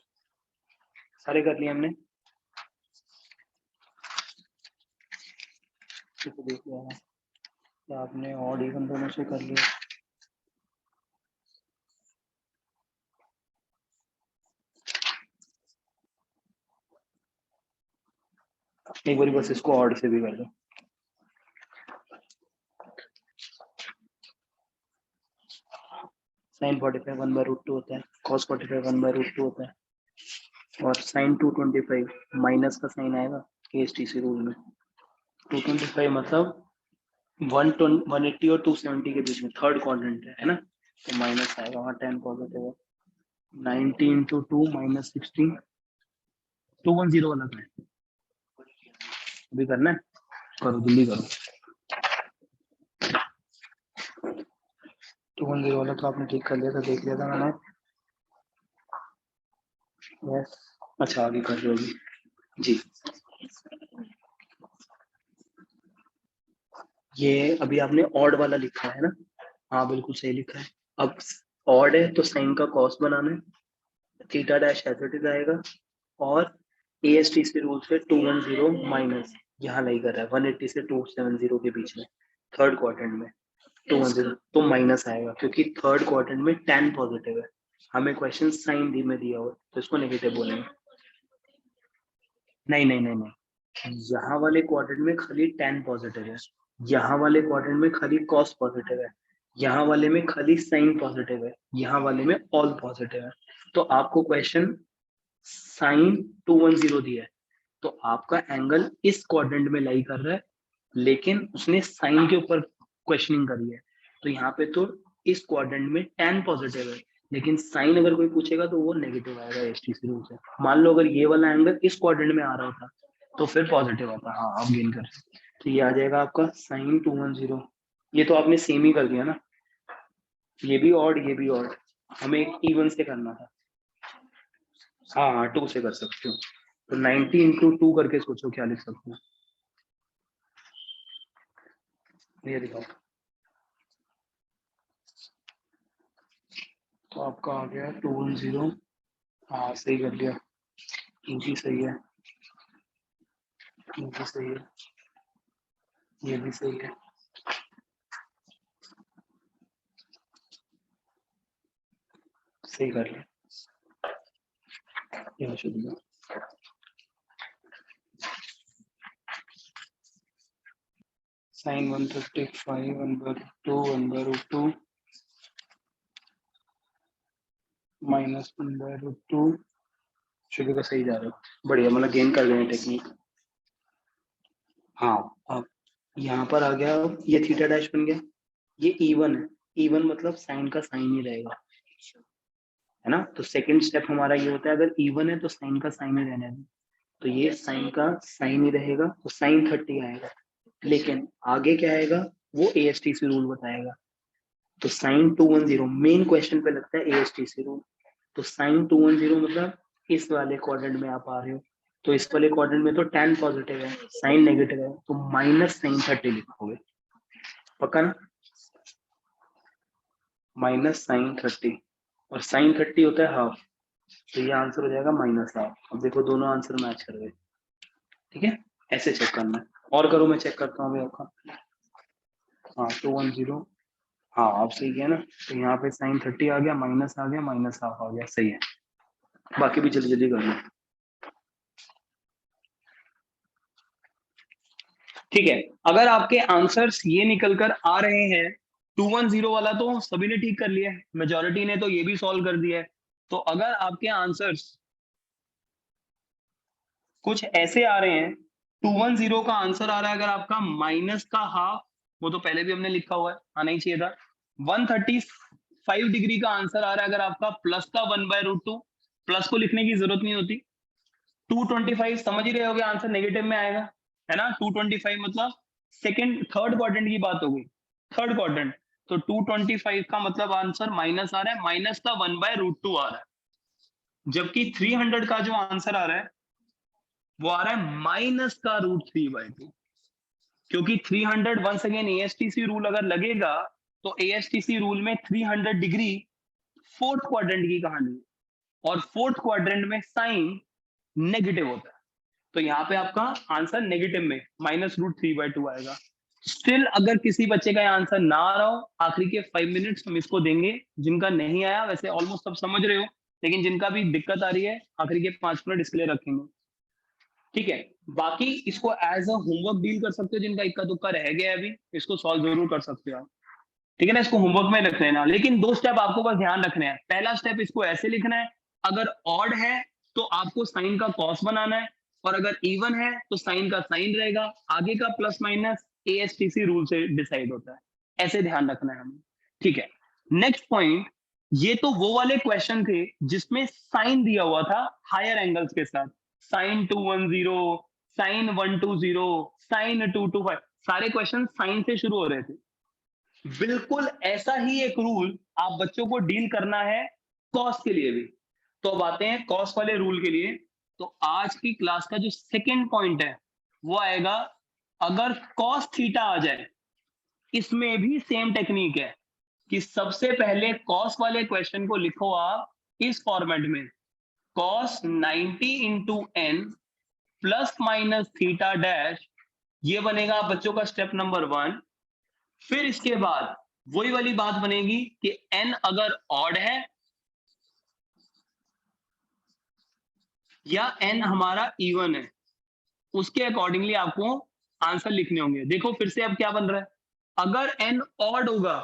सारे कर लिए हमने, ठीक है। देख लिया क्या आपने, ऑड इवन दोनों से कर लिया। एक बार बस इसको ऑड से भी कर दो। साइन 45 1/√2 होता है, कॉस 45 1/√2 होता है, और साइन 225 माइनस का साइन आएगा ASTC रूल में। 225 मतलब 180 और 270 के बीच में थर्ड क्वाड्रेंट है ना, तो माइनस आएगा वहाँ, 10 पॉजिटिव है। 90 इंटू 2 माइनस 16, 210 वाला है, अभी करना है, करो जल्दी करो। 210 वाला तो आपने ठीक कर लिया था, देख लिया था मैंने। यस, अच्छा आगे कर लो अभी जी। ये अभी आपने ऑड वाला लिखा है ना, हाँ बिल्कुल सही लिखा है। अब ऑड है तो साइन का कॉस बनाना है, theta dash as it is आएगा, और ASTC रूल से 210 माइनस यहाँ नहीं कर रहा है 180 से 270 के बीच में थर्ड क्वाड्रेंट में 210 तो माइनस आएगा क्योंकि थर्ड क्वाड्रेंट में tan पॉजिटिव है, हमें क्वेश्चन साइन डी में दिया हुआ तो इसको नेगेटिव बोलेंगे। नहीं नहीं नहीं नहीं, यहाँ वाले क्वाड्रेंट में खाली tan पॉजिटिव है, यहाँ वाले क्वाड्रेंट में खाली cos पॉजिटिव है, यहाँ वाले में खाली साइन पॉजिटिव है, यहाँ वाले में ऑल पॉजिटिव है। तो आपको क्वेश्चन साइन 210 दिया है, तो आपका एंगल इस क्वाड्रेंट में लाई कर रहा है, लेकिन उसने साइन के ऊपर क्वेश्चनिंग करी है, तो यहाँ पे तो इस क्वाड्रेंट में tan पॉजिटिव है, लेकिन साइन अगर कोई पूछेगा तो वो नेगेटिव आएगा ASTC रूल से। मान लो अगर ये वाला एंगल इस क्वाड्रेंट में आ रहा होता तो फिर पॉजिटिव आता। हाँ आप गेन कर, तो ये आ जाएगा आपका साइन 210। ये तो आपने सेम ही कर दिया ना, ये भी ऑड ये भी ऑड, हमें एक इवन से करना था। हाँ हाँ 2 से कर सकते हो, तो 90 इंटू 2 करके सोचो क्या लिख सकते हो, ये दिखाओ। तो आपका आ गया 210, हाँ सही कर लिया, इनकी सही है, इनकी सही है, ये भी सही है, सही कर लिया, ये शुरू में साइन 155 1/2 1/2 माइनस 1/2, शुरू का सही जा रहा है, बढ़िया, मतलब गेन कर रहे हैं टेक्निक। हाँ अब यहाँ पर आ गया, ये थीटा डैश बन गया, ये इवन है, इवन मतलब साइन का साइन ही रहेगा, है ना। तो सेकंड स्टेप हमारा ये होता है, अगर इवन है तो साइन का साइन ही रहने दें, तो ये साइन का साइन ही रहेगा, तो साइन 30 आएगा, लेकिन आगे क्या आएगा वो ASTC रूल बताएगा। तो साइन 210 मेन क्वेश्चन पे लगता है ASTC रूल, तो साइन 210 मतलब इस वाले क्वाड्रेंट में आप आ रहे हो, तो इस वाले क्वाड्रेंट में तो tan पॉजिटिव है, साइन नेगेटिव है, तो माइनस साइन 30 लिखोगे, पक्का ना, माइनस साइन 30, और साइन 30 होता है हाफ, तो ये आंसर हो जाएगा माइनस हाफ। अब देखो दोनों आंसर मैच कर गए, ठीक है, ऐसे चेक करना है, और करो मैं चेक करता हूँ आपका। हाँ 210, हाँ आप सही है ना, तो यहाँ पे साइन 30 आ गया, माइनस आ गया, माइनस हाफ आ गया, सही है। बाकी भी जल्दी जल्दी कर लो, ठीक है। अगर आपके आंसर्स ये निकल कर आ रहे हैं, 210 वाला तो सभी ने ठीक कर लिया है, मेजोरिटी ने तो ये भी सॉल्व कर दिया है। तो अगर आपके आंसर्स कुछ ऐसे आ रहे हैं, 210 का आंसर आ रहा है अगर आपका माइनस का हाफ, वो तो पहले भी हमने लिखा हुआ है, आना ही चाहिए था। 135 डिग्री का आंसर आ रहा है अगर आपका प्लस का 1/√2, प्लस को लिखने की जरूरत नहीं होती। 225 समझ ही रहे होगे आंसर नेगेटिव में आएगा, है ना। 225 मतलब थर्ड क्वाड्रेंट की बात हो गई, थर्ड क्वाड्रेंट। तो 225 का मतलब आंसर माइनस आ रहा है, माइनस का 1/√2 आ रहा है। जबकि 300 का जो आंसर आ रहा है वो आ रहा है माइनस का √3/2, क्योंकि 300 वंस अगेन एएसटीसी रूल अगर लगेगा तो एएसटीसी रूल में 300 डिग्री फोर्थ क्वाड्रेंट की कहानी है, और फोर्थ क्वाड्रेंट में साइन नेगेटिव होता है। तो यहाँ पे आपका आंसर नेगेटिव में -√3/2 आएगा। स्टिल अगर किसी बच्चे का आंसर ना आ रहा हो, आखिरी के 5 मिनट्स हम इसको देंगे। जिनका नहीं आया वैसे ऑलमोस्ट सब समझ रहे हो, लेकिन जिनका भी दिक्कत आ रही है आखिरी के 5 मिनट इसके लिए रखेंगे, ठीक है। बाकी इसको एज अ होमवर्क डील कर सकते हो, जिनका इक्का दुक्का रह गया है अभी इसको सॉल्व जरूर कर सकते हो आप, ठीक है ना। इसको होमवर्क में रख लेना, लेकिन 2 स्टेप आपको बस ध्यान रखने हैं। पहला स्टेप इसको ऐसे लिखना है, अगर ऑड है तो आपको साइन का कॉस बनाना है, और अगर इवन है तो साइन का साइन रहेगा। आगे का प्लस माइनस एएसटीसी रूल से डिसाइड होता है, ऐसे ध्यान रखना है हमें, ठीक है। नेक्स्ट पॉइंट, ये तो वो वाले क्वेश्चन थे जिसमें साइन दिया हुआ था हायर एंगल्स के साथ, साइन 210, साइन 120, साइन 225, सारे क्वेश्चन साइन से शुरू हो रहे थे। बिल्कुल ऐसा ही एक रूल आप बच्चों को डील करना है कॉस के लिए भी। तो अब आते हैं कॉस वाले रूल के लिए। तो आज की क्लास का जो सेकंड पॉइंट है वो आएगा, अगर कॉस थीटा आ जाए, इसमें भी सेम टेक्निक है कि सबसे पहले कॉस वाले क्वेश्चन को लिखो आप इस फॉर्मेट में, cos 90 into n plus minus theta dash, ये बनेगा बच्चों का स्टेप नंबर 1। फिर इसके बाद वही वाली बात बनेगी कि n अगर ऑड है या n हमारा इवन है, उसके अकॉर्डिंगली आपको आंसर लिखने होंगे। देखो फिर से अब क्या बन रहा है, अगर n ऑड होगा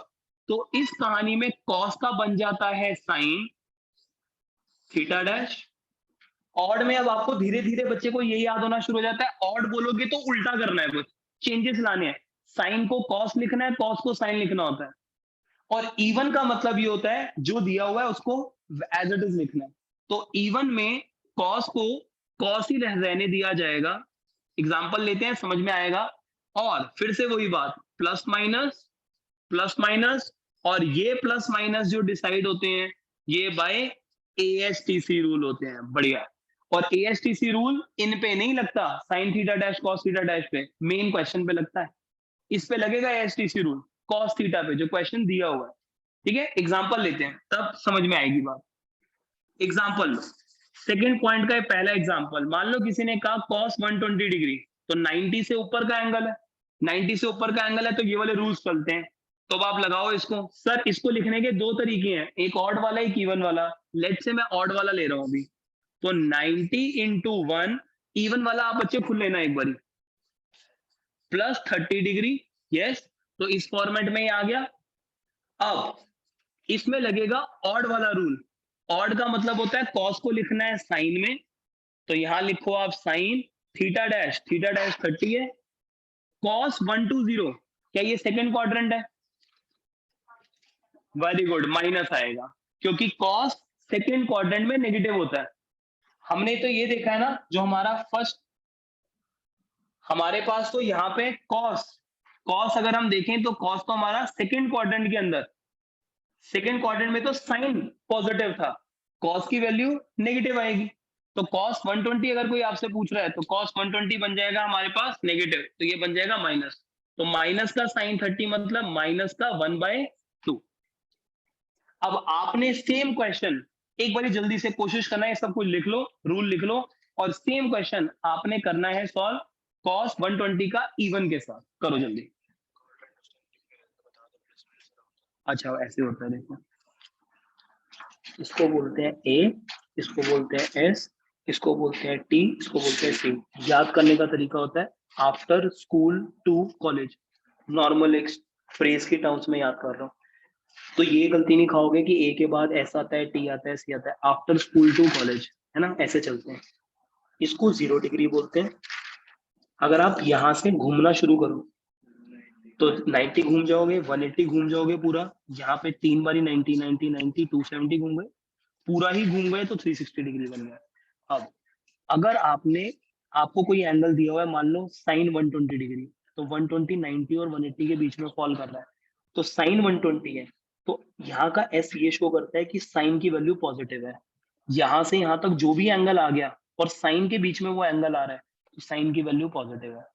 तो इस कहानी में कॉस का बन जाता है साइन थीटा डैश। ऑड में अब आपको धीरे धीरे बच्चे को ये याद होना शुरू हो जाता है, ऑड बोलोगे तो उल्टा करना है, कुछ चेंजेस लाने हैं, साइन को कॉस लिखना है, कॉस को साइन लिखना होता है। और इवन का मतलब ये होता है जो दिया हुआ है उसको एज इट इज लिखना है। तो इवन में कॉस को कॉस ही रहने दिया जाएगा। एग्जांपल लेते हैं, समझ में आएगा। और फिर से वही बात, प्लस माइनस, और ये प्लस माइनस जो डिसाइड होते हैं ये बाय एएसटीसी रूल होते हैं। बढ़िया। और एएसटीसी रूल इन पे नहीं लगता, sine theta dash cos theta dash पे, मेन क्वेश्चन पे लगता है। इस पे लगेगा एएसटीसी रूल कॉस थीटा पे, जो क्वेश्चन दिया हुआ है, ठीक है। एग्जांपल लेते हैं तब समझ में आएगी बात। एग्जांपल सेकंड पॉइंट का पहला एग्जांपल, मान लो किसी ने कहा कॉस 120 डिग्री, तो 90 से ऊपर का एंगल है, 90 से ऊपर का एंगल है तो ये वाले रूल्स चलते हैं। तो अब आप लगाओ इसको। सर इसको लिखने के 2 तरीके हैं, एक ऑड वाला एक इवन वाला। लेट से मैं ऑड वाला ले रहा हूं अभी, तो 90 इंटू 1, इवन वाला आप बच्चे खुद लेना एक बारी, प्लस 30 डिग्री, यस। तो इस फॉर्मेट में ये आ गया। अब इसमें लगेगा ऑड वाला रूल। ऑड का मतलब होता है कॉस को लिखना है साइन में, तो यहां लिखो आप साइन थीटा डैश 30 है, कॉस 120, क्या ये सेकंड क्वाड्रेंट है? वेरी गुड, माइनस आएगा, क्योंकि कॉस सेकंड क्वाड्रेंट में नेगेटिव होता है। हमने तो ये देखा है ना, जो हमारा फर्स्ट, हमारे पास तो यहाँ पे कॉस, कॉस अगर हम देखें तो कॉस तो हमारा सेकंड क्वाड्रेंट के अंदर, सेकंड क्वाड्रेंट में तो साइन पॉजिटिव था, कॉस की वैल्यू नेगेटिव आएगी। तो कॉस 120 अगर कोई आपसे पूछ रहा है तो कॉस 120 बन जाएगा हमारे पास नेगेटिव, तो ये बन जाएगा माइनस। तो माइनस का साइन 30 मतलब माइनस का 1/2। अब आपने सेम क्वेश्चन एक बारी जल्दी से कोशिश करना है, सब कुछ लिख लो, रूल लिख लो, और सेम क्वेश्चन आपने करना है सॉल्व कॉस 120 का इवन के साथ। करो जल्दी। अच्छा ऐसे होता है, देखो इसको बोलते हैं ए, इसको बोलते हैं एस, इसको बोलते हैं टी, इसको बोलते हैं सी। याद करने का तरीका होता है after school to college, normal एक फ्रेज की टर्म्स में याद कर रहा हूँ। तो ये गलती नहीं खाओगे कि ए के बाद एस आता है, टी आता है, सी आता है। आफ्टर स्कूल टू कॉलेज, है ना, ऐसे चलते हैं। इसको 0 डिग्री बोलते हैं। अगर आप यहां से घूमना शुरू करो तो 90 घूम जाओगे, 180 घूम जाओगे पूरा, यहाँ पे 3 बारी 90 90 90 270 घूम गए, पूरा ही घूम गए तो 360 डिग्री बन गया। अब अगर आपको कोई एंगल दिया हुआ है, मान लो साइन 120 डिग्री, तो 120 90 और 180 के बीच में फॉल कर रहा है, तो साइन 120 है, तो यहाँ का एस ये शो करता है कि साइन की वैल्यू पॉजिटिव है। यहाँ से यहाँ तक जो भी एंगल आ गया और साइन के बीच में वो एंगल आ रहा है, तो साइन की वैल्यू पॉजिटिव है।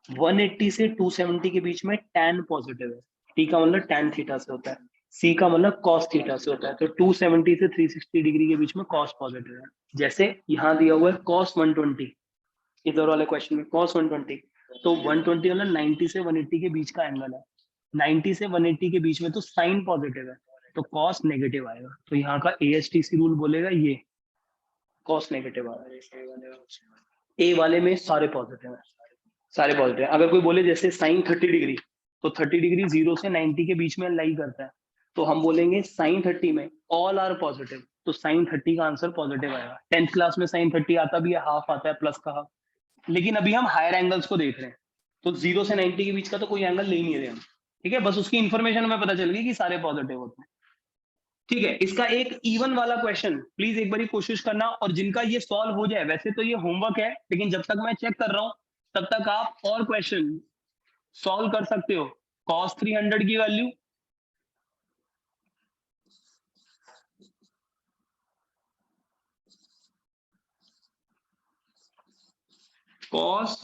180 से 270 के बीच में tan पॉजिटिव है। टी का मतलब tan थीटा से होता है, सी का मतलब cos थीटा से होता है, तो 270 से 360 डिग्री के बीच में cos पॉजिटिव है। जैसे यहाँ दिया हुआ है cos 120, इधर वाले क्वेश्चन में cos 120, तो 120 मतलब 90 से 180 के बीच का एंगल है, 90 से 180 के बीच में तो साइन पॉजिटिव है, तो cos नेगेटिव आएगा। तो यहाँ का ASTC रूल बोलेगा ये cos नेगेटिव आएगा। ए वाले में सारे पॉजिटिव है, सारे पॉजिटिव है। अगर कोई बोले जैसे साइन 30 डिग्री, तो 30 डिग्री 0 से 90 के बीच में लाई करता है, तो हम बोलेंगे साइन 30 में ऑल आर पॉजिटिव, तो साइन 30 का आंसर पॉजिटिव आएगा। 10th क्लास में साइन 30 आता भी है, हाफ आता है, प्लस का हाफ। लेकिन अभी हम हायर एंगल्स को देख रहे हैं, तो 0 से 90 के बीच का तो कोई एंगल ले ही नहीं रहे हम, ठीक है, बस उसकी इंफॉर्मेशन हमें पता चल गई कि सारे पॉजिटिव होते हैं। ठीक है, इसका एक इवन वाला क्वेश्चन प्लीज एक बार कोशिश करना, और जिनका ये सॉल्व हो जाए, वैसे तो ये होमवर्क है, लेकिन जब तक मैं चेक कर रहा हूं तब तक आप और क्वेश्चन सॉल्व कर सकते हो। cos 300 की वैल्यू, cos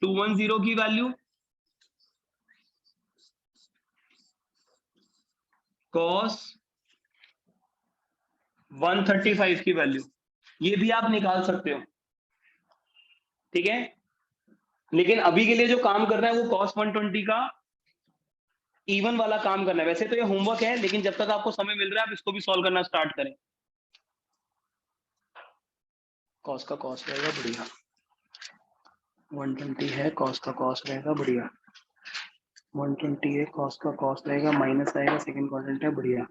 210 की वैल्यू, cos 135 की वैल्यू, ये भी आप निकाल सकते हो, ठीक है। लेकिन अभी के लिए जो काम करना है वो cos 120 का इवन वाला काम करना है। वैसे तो ये होमवर्क है, लेकिन जब तक आपको समय मिल रहा है आप इसको भी सॉल्व करना स्टार्ट करें। cos का cos रहेगा बढ़िया, 120 है, cos का cos रहेगा बढ़िया, 120 है, cos का cos रहेगा, माइनस आएगा, सेकंड क्वाड्रेंट है बढ़िया,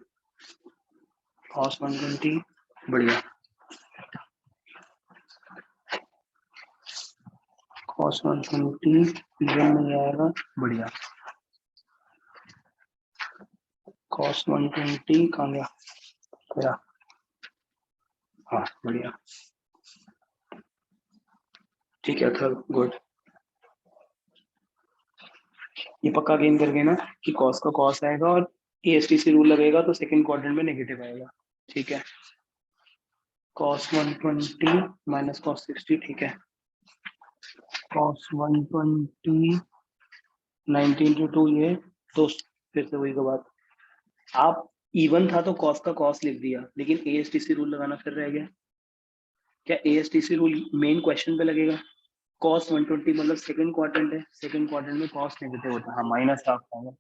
cos 120 बढ़िया, cos 120 इवन में आएगा बढ़िया, cos 120 कहाँ गया तेरा, हाँ बढ़िया, ठीक है सर, गुड। ये पक्का गेन कर गए ना कि cos का cos आएगा और ASTC रूल लगेगा तो सेकंड क्वाड्रेंट में नेगेटिव आएगा, ठीक है। cos 120 माइनस cos 60, ठीक है, cos 120 19 to 2, ये तो फिर से वही का बात, आप इवन था तो cos का cos लिख दिया, लेकिन ASTC रूल लगाना फिर रह गया। क्या ASTC रूल मेन क्वेश्चन पे लगेगा? cos 120 मतलब सेकंड क्वाड्रेंट है, सेकंड क्वाड्रेंट में cos नेगेटिव होता है, हाँ माइनस हाफ आएगा,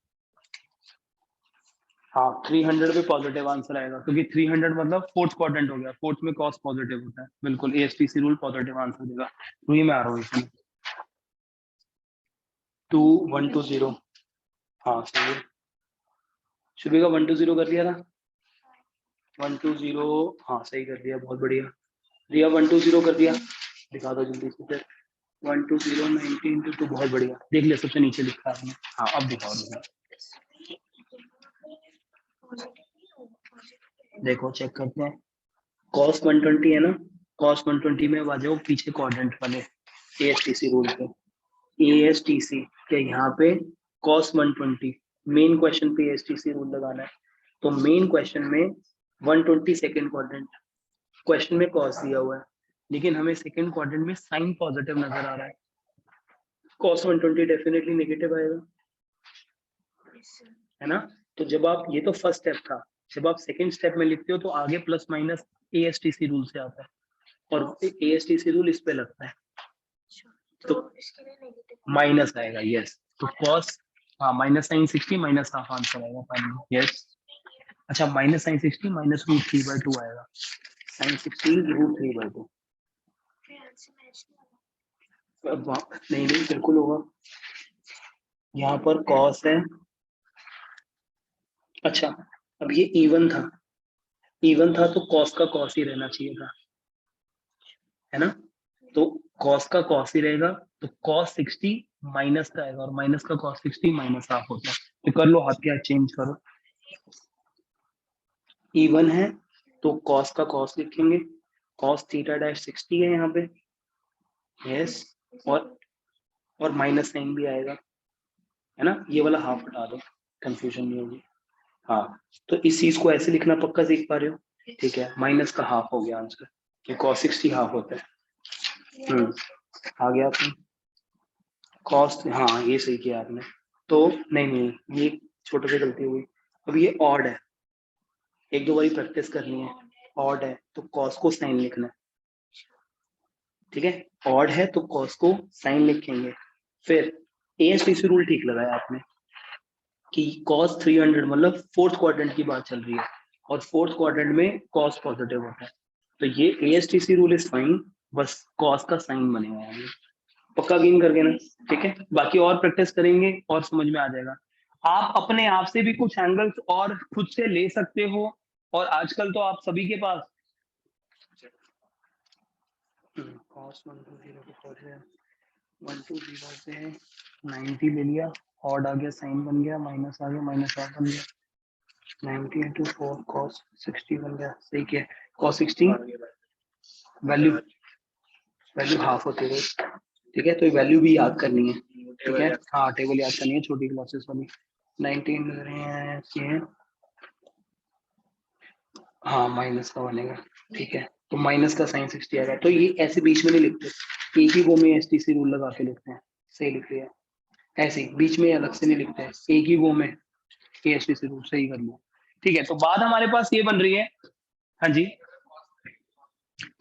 हाँ 300 पे पॉजिटिव आंसर आएगा, क्योंकि 300 मतलब फोर्थ क्वाड्रेंट हो गया, फोर्थ में cos पॉजिटिव होता है, बिल्कुल ASTC रूल पॉजिटिव आंसर देगा। तो ये मैं आ रहा हूँ इसमें 2120, हाँ सही है, शुरू का 120 कर दिया था, 120, हाँ सही कर दिया, बहुत बढ़िया। रिया 120 कर दिया, दिखा दो जल्दी से फिर, 120 19 to 2, बहुत बढ़िया, देख ले सबसे नीचे लिखा है, हाँ अब दिखाओ दिखा। देखो चेक करते हैं, cos 120 है ना, cos 120 में आ जाओ पीछे क्वाड्रेंट वाले ASTC रूल पे, ASTC क्या यहाँ पे cos 120, मेन क्वेश्चन पे ASTC रूल लगाना है, तो मेन क्वेश्चन में 120 सेकंड क्वाड्रेंट, क्वेश्चन में cos दिया हुआ है, लेकिन हमें सेकंड क्वाड्रेंट में साइन पॉजिटिव नजर आ रहा है, cos 120 डेफिनेटली नेगेटिव आएगा, है ना। तो जब आप, ये तो फर्स्ट स्टेप था, जब आप सेकंड स्टेप में लिखते हो तो आगे प्लस माइनस ASTC रूल से आता है, और ASTC रूल इस पे लगता है, तो माइनस आएगा, यस, तो cos, हाँ minus sine 60 minus half answer आएगा फाइनली, यस। अच्छा माइनस साइन 60 माइनस √3/2 आएगा, साइन 60 √3/2, नहीं नहीं बिल्कुल होगा, यहाँ पर cos है, अच्छा अब ये इवन था, इवन था तो cos का cos ही रहना चाहिए था, है ना, तो cos का cos ही रहेगा, तो cos 60 माइनस का आएगा, और माइनस का cos 60 माइनस हाफ होता है, तो कर लो हाथ के हाथ चेंज करो, इवन है तो कॉस का कॉस लिखेंगे, कॉस थीटा डैश 60 है यहाँ पे, यस, और माइनस साइन भी आएगा, है ना, ये वाला हाफ हटा दो, कंफ्यूजन नहीं होगी। हाँ, तो इस चीज को ऐसे लिखना पक्का सीख पा रहे हो, ठीक है, माइनस का हाफ हो गया आंसर, कि कॉस 60 हाफ होता है। आ गया आपने कॉस, हाँ ये सही किया आपने। तो नहीं नहीं, ये छोटे से गलती हुई। अब ये ऑड है, एक दो बारी प्रैक्टिस करनी है, ऑड है तो कॉस को साइन लिखना है, ठीक है, ऑड है तो कॉस को साइन लिखेंगे। फिर एएसटीसी रूल ठीक लगाया आपने कि कॉस 300 मतलब फोर्थ क्वाड्रेंट की बात चल रही है, और फोर्थ क्वाड्रेंट में कॉस पॉजिटिव होता है, तो ये एएसटीसी रूल इज फाइन, बस कॉस का साइन बनेगा यहाँ पे। पक्का गेन करके ना, ठीक है, बाकी और प्रैक्टिस करेंगे और समझ में आ जाएगा। आप अपने आप से भी कुछ एंगल्स और खुद से ले सकते हो, और आजकल तो आप सभी के पास cos 120 से 90 ले लिया, ऑड आ गया, साइन बन गया, माइनस आ गया, माइनस हाफ बन गया, 90 into 4 cos 60 बन गया, सही क्या है, cos 60 वैल्यू हाफ होती है, ठीक है, तो वैल्यू भी याद करनी है, ठीक है, हाँ टेबल याद करनी है छोटी क्लासेस वाली। 19 लग रहे हैं ये, हाँ माइनस का बनेगा, ठीक है, तो माइनस का साइन 60 आएगा, तो ये ऐसे बीच में नहीं लिखते, एक ही वो में एसटीसी रूल लगा के लिखते हैं, सही लिख रही है, ऐसे बीच में अलग से नहीं लिखते हैं, एक ही वो में एसटीसी रूल, सही कर लिया, ठीक है। तो बात हमारे पास ये बन रही है, हाँ जी,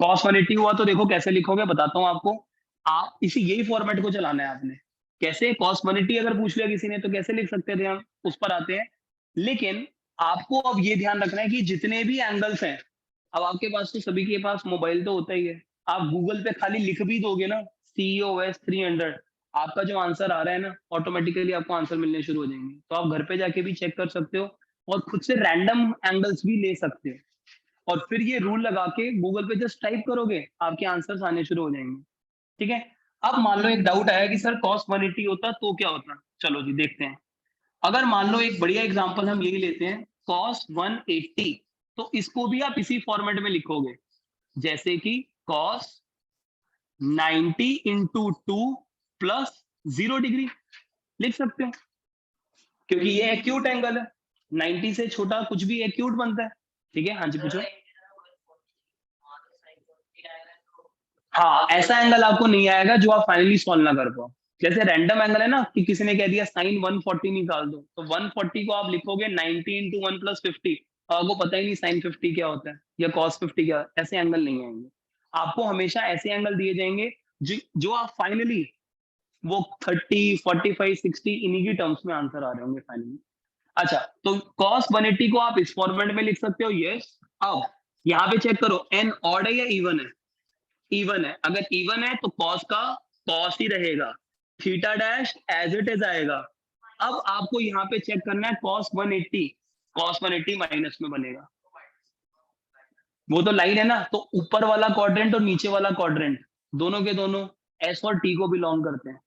cos 180 हुआ तो देखो कैसे लिखोगे, बताता हूँ आपको, आप इसी यही फॉर्मेट को चलाना है आपने, कैसे cos 180 अगर पूछ लिया किसी ने तो कैसे लिख सकते थे हम, उस पर आते हैं, लेकिन आपको अब ये ध्यान रखना है कि जितने भी एंगल्स हैं, अब आपके पास तो सभी के पास मोबाइल तो होता ही है, आप गूगल पे खाली लिख भी दोगे ना COS 300, आपका जो आंसर आ रहा है ना, ऑटोमेटिकली आपको आंसर मिलने शुरू हो जाएंगे, तो आप घर पे जाके भी चेक कर सकते हो, और खुद से रैंडम एंगल्स भी ले सकते हो, और फिर ये रूल लगा के गूगल पे जस्ट टाइप करोगे, आपके आंसर्स आने शुरू हो जाएंगे, ठीक है। अब मान लो एक डाउट आया कि सर cos 180 होता तो क्या होता, चलो जी देखते हैं। अगर मान लो एक बढ़िया एग्जांपल हम यही लेते हैं, cos 180, तो इसको भी आप इसी फॉर्मेट में लिखोगे, जैसे कि cos 90 इंटू 2 प्लस 0 डिग्री लिख सकते हो, क्योंकि ये एक्यूट एंगल है, 90 से छोटा कुछ भी एक्यूट बनता है, ठीक है, हाँ जी पूछो। हाँ, ऐसा एंगल आपको नहीं आएगा जो आप फाइनली सॉल्व ना कर पाओ, जैसे रैंडम एंगल है ना, कि किसी ने कह दिया साइन 140 निकाल दो, तो 140 को आप लिखोगे 90 इंटू 1 प्लस 50, आपको पता ही नहीं साइन 50 क्या होता है या cos 50 क्या, ऐसे एंगल नहीं आएंगे, आपको हमेशा ऐसे एंगल दिए जाएंगे जो आप फाइनली वो 30 45 60 इन्हीं की टर्म्स में आंसर आ रहे होंगे फाइनली। अच्छा, तो cos 180 को आप इस फॉर्मेट में लिख सकते हो, यस। अब यहाँ पे चेक करो, एन ऑड है या इवन है, इवन है, अगर इवन है तो कॉस का कॉस ही रहेगा, theta dash as it is आएगा। अब आपको यहाँ पे चेक करना है cos 180 माइनस में बनेगा, वो तो लाइन है ना, तो ऊपर वाला क्वाड्रेंट और नीचे वाला क्वाड्रेंट दोनों के दोनों एस और टी को बिलोंग करते हैं,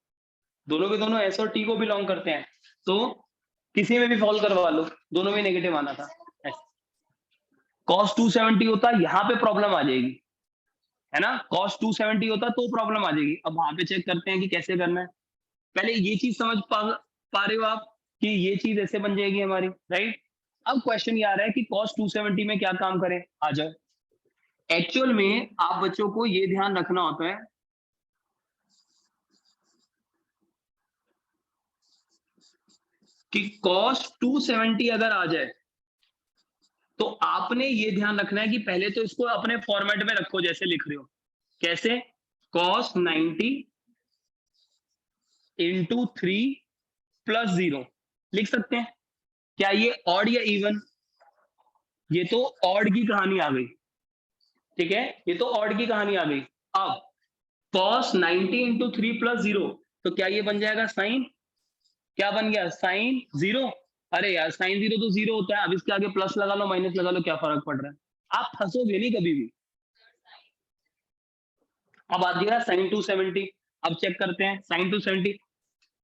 दोनों के दोनों एस और टी को बिलोंग करते हैं, तो किसी में भी फॉल करवा लो, दोनों में नेगेटिव आना था। cos 270 होता, यहाँ पे प्रॉब्लम आ जाएगी, है ना, cos 270 होता तो प्रॉब्लम आ जाएगी। अब वहां पे चेक करते हैं कि कैसे करना है, पहले ये चीज समझ पा रहे हो आप कि ये चीज ऐसे बन जाएगी हमारी, राइट। अब क्वेश्चन ये आ रहा है कि cos 270 में क्या काम करें, आ जाओ। एक्चुअल में आप बच्चों को ये ध्यान रखना होता है कि cos 270 अगर आ जाए तो आपने ये ध्यान रखना है कि पहले तो इसको अपने फॉर्मेट में रखो जैसे लिख रहे हो, कैसे, cos 90 इंटू 3 प्लस 0 लिख सकते हैं, क्या ये ऑड या इवन, ये तो ऑड की कहानी आ गई, ठीक है, ये तो ऑड की कहानी आ गई। अब cos 90 इंटू 3 प्लस 0, तो क्या ये बन जाएगा साइन, क्या बन गया साइन 0, अरे यार साइन 0 तो 0 होता है, अब इसके आगे प्लस लगा लो माइनस लगा लो क्या फर्क पड़ रहा है, आप फंसोगे नहीं कभी भी। अब आ गया साइन 270, अब चेक करते हैं साइन 270,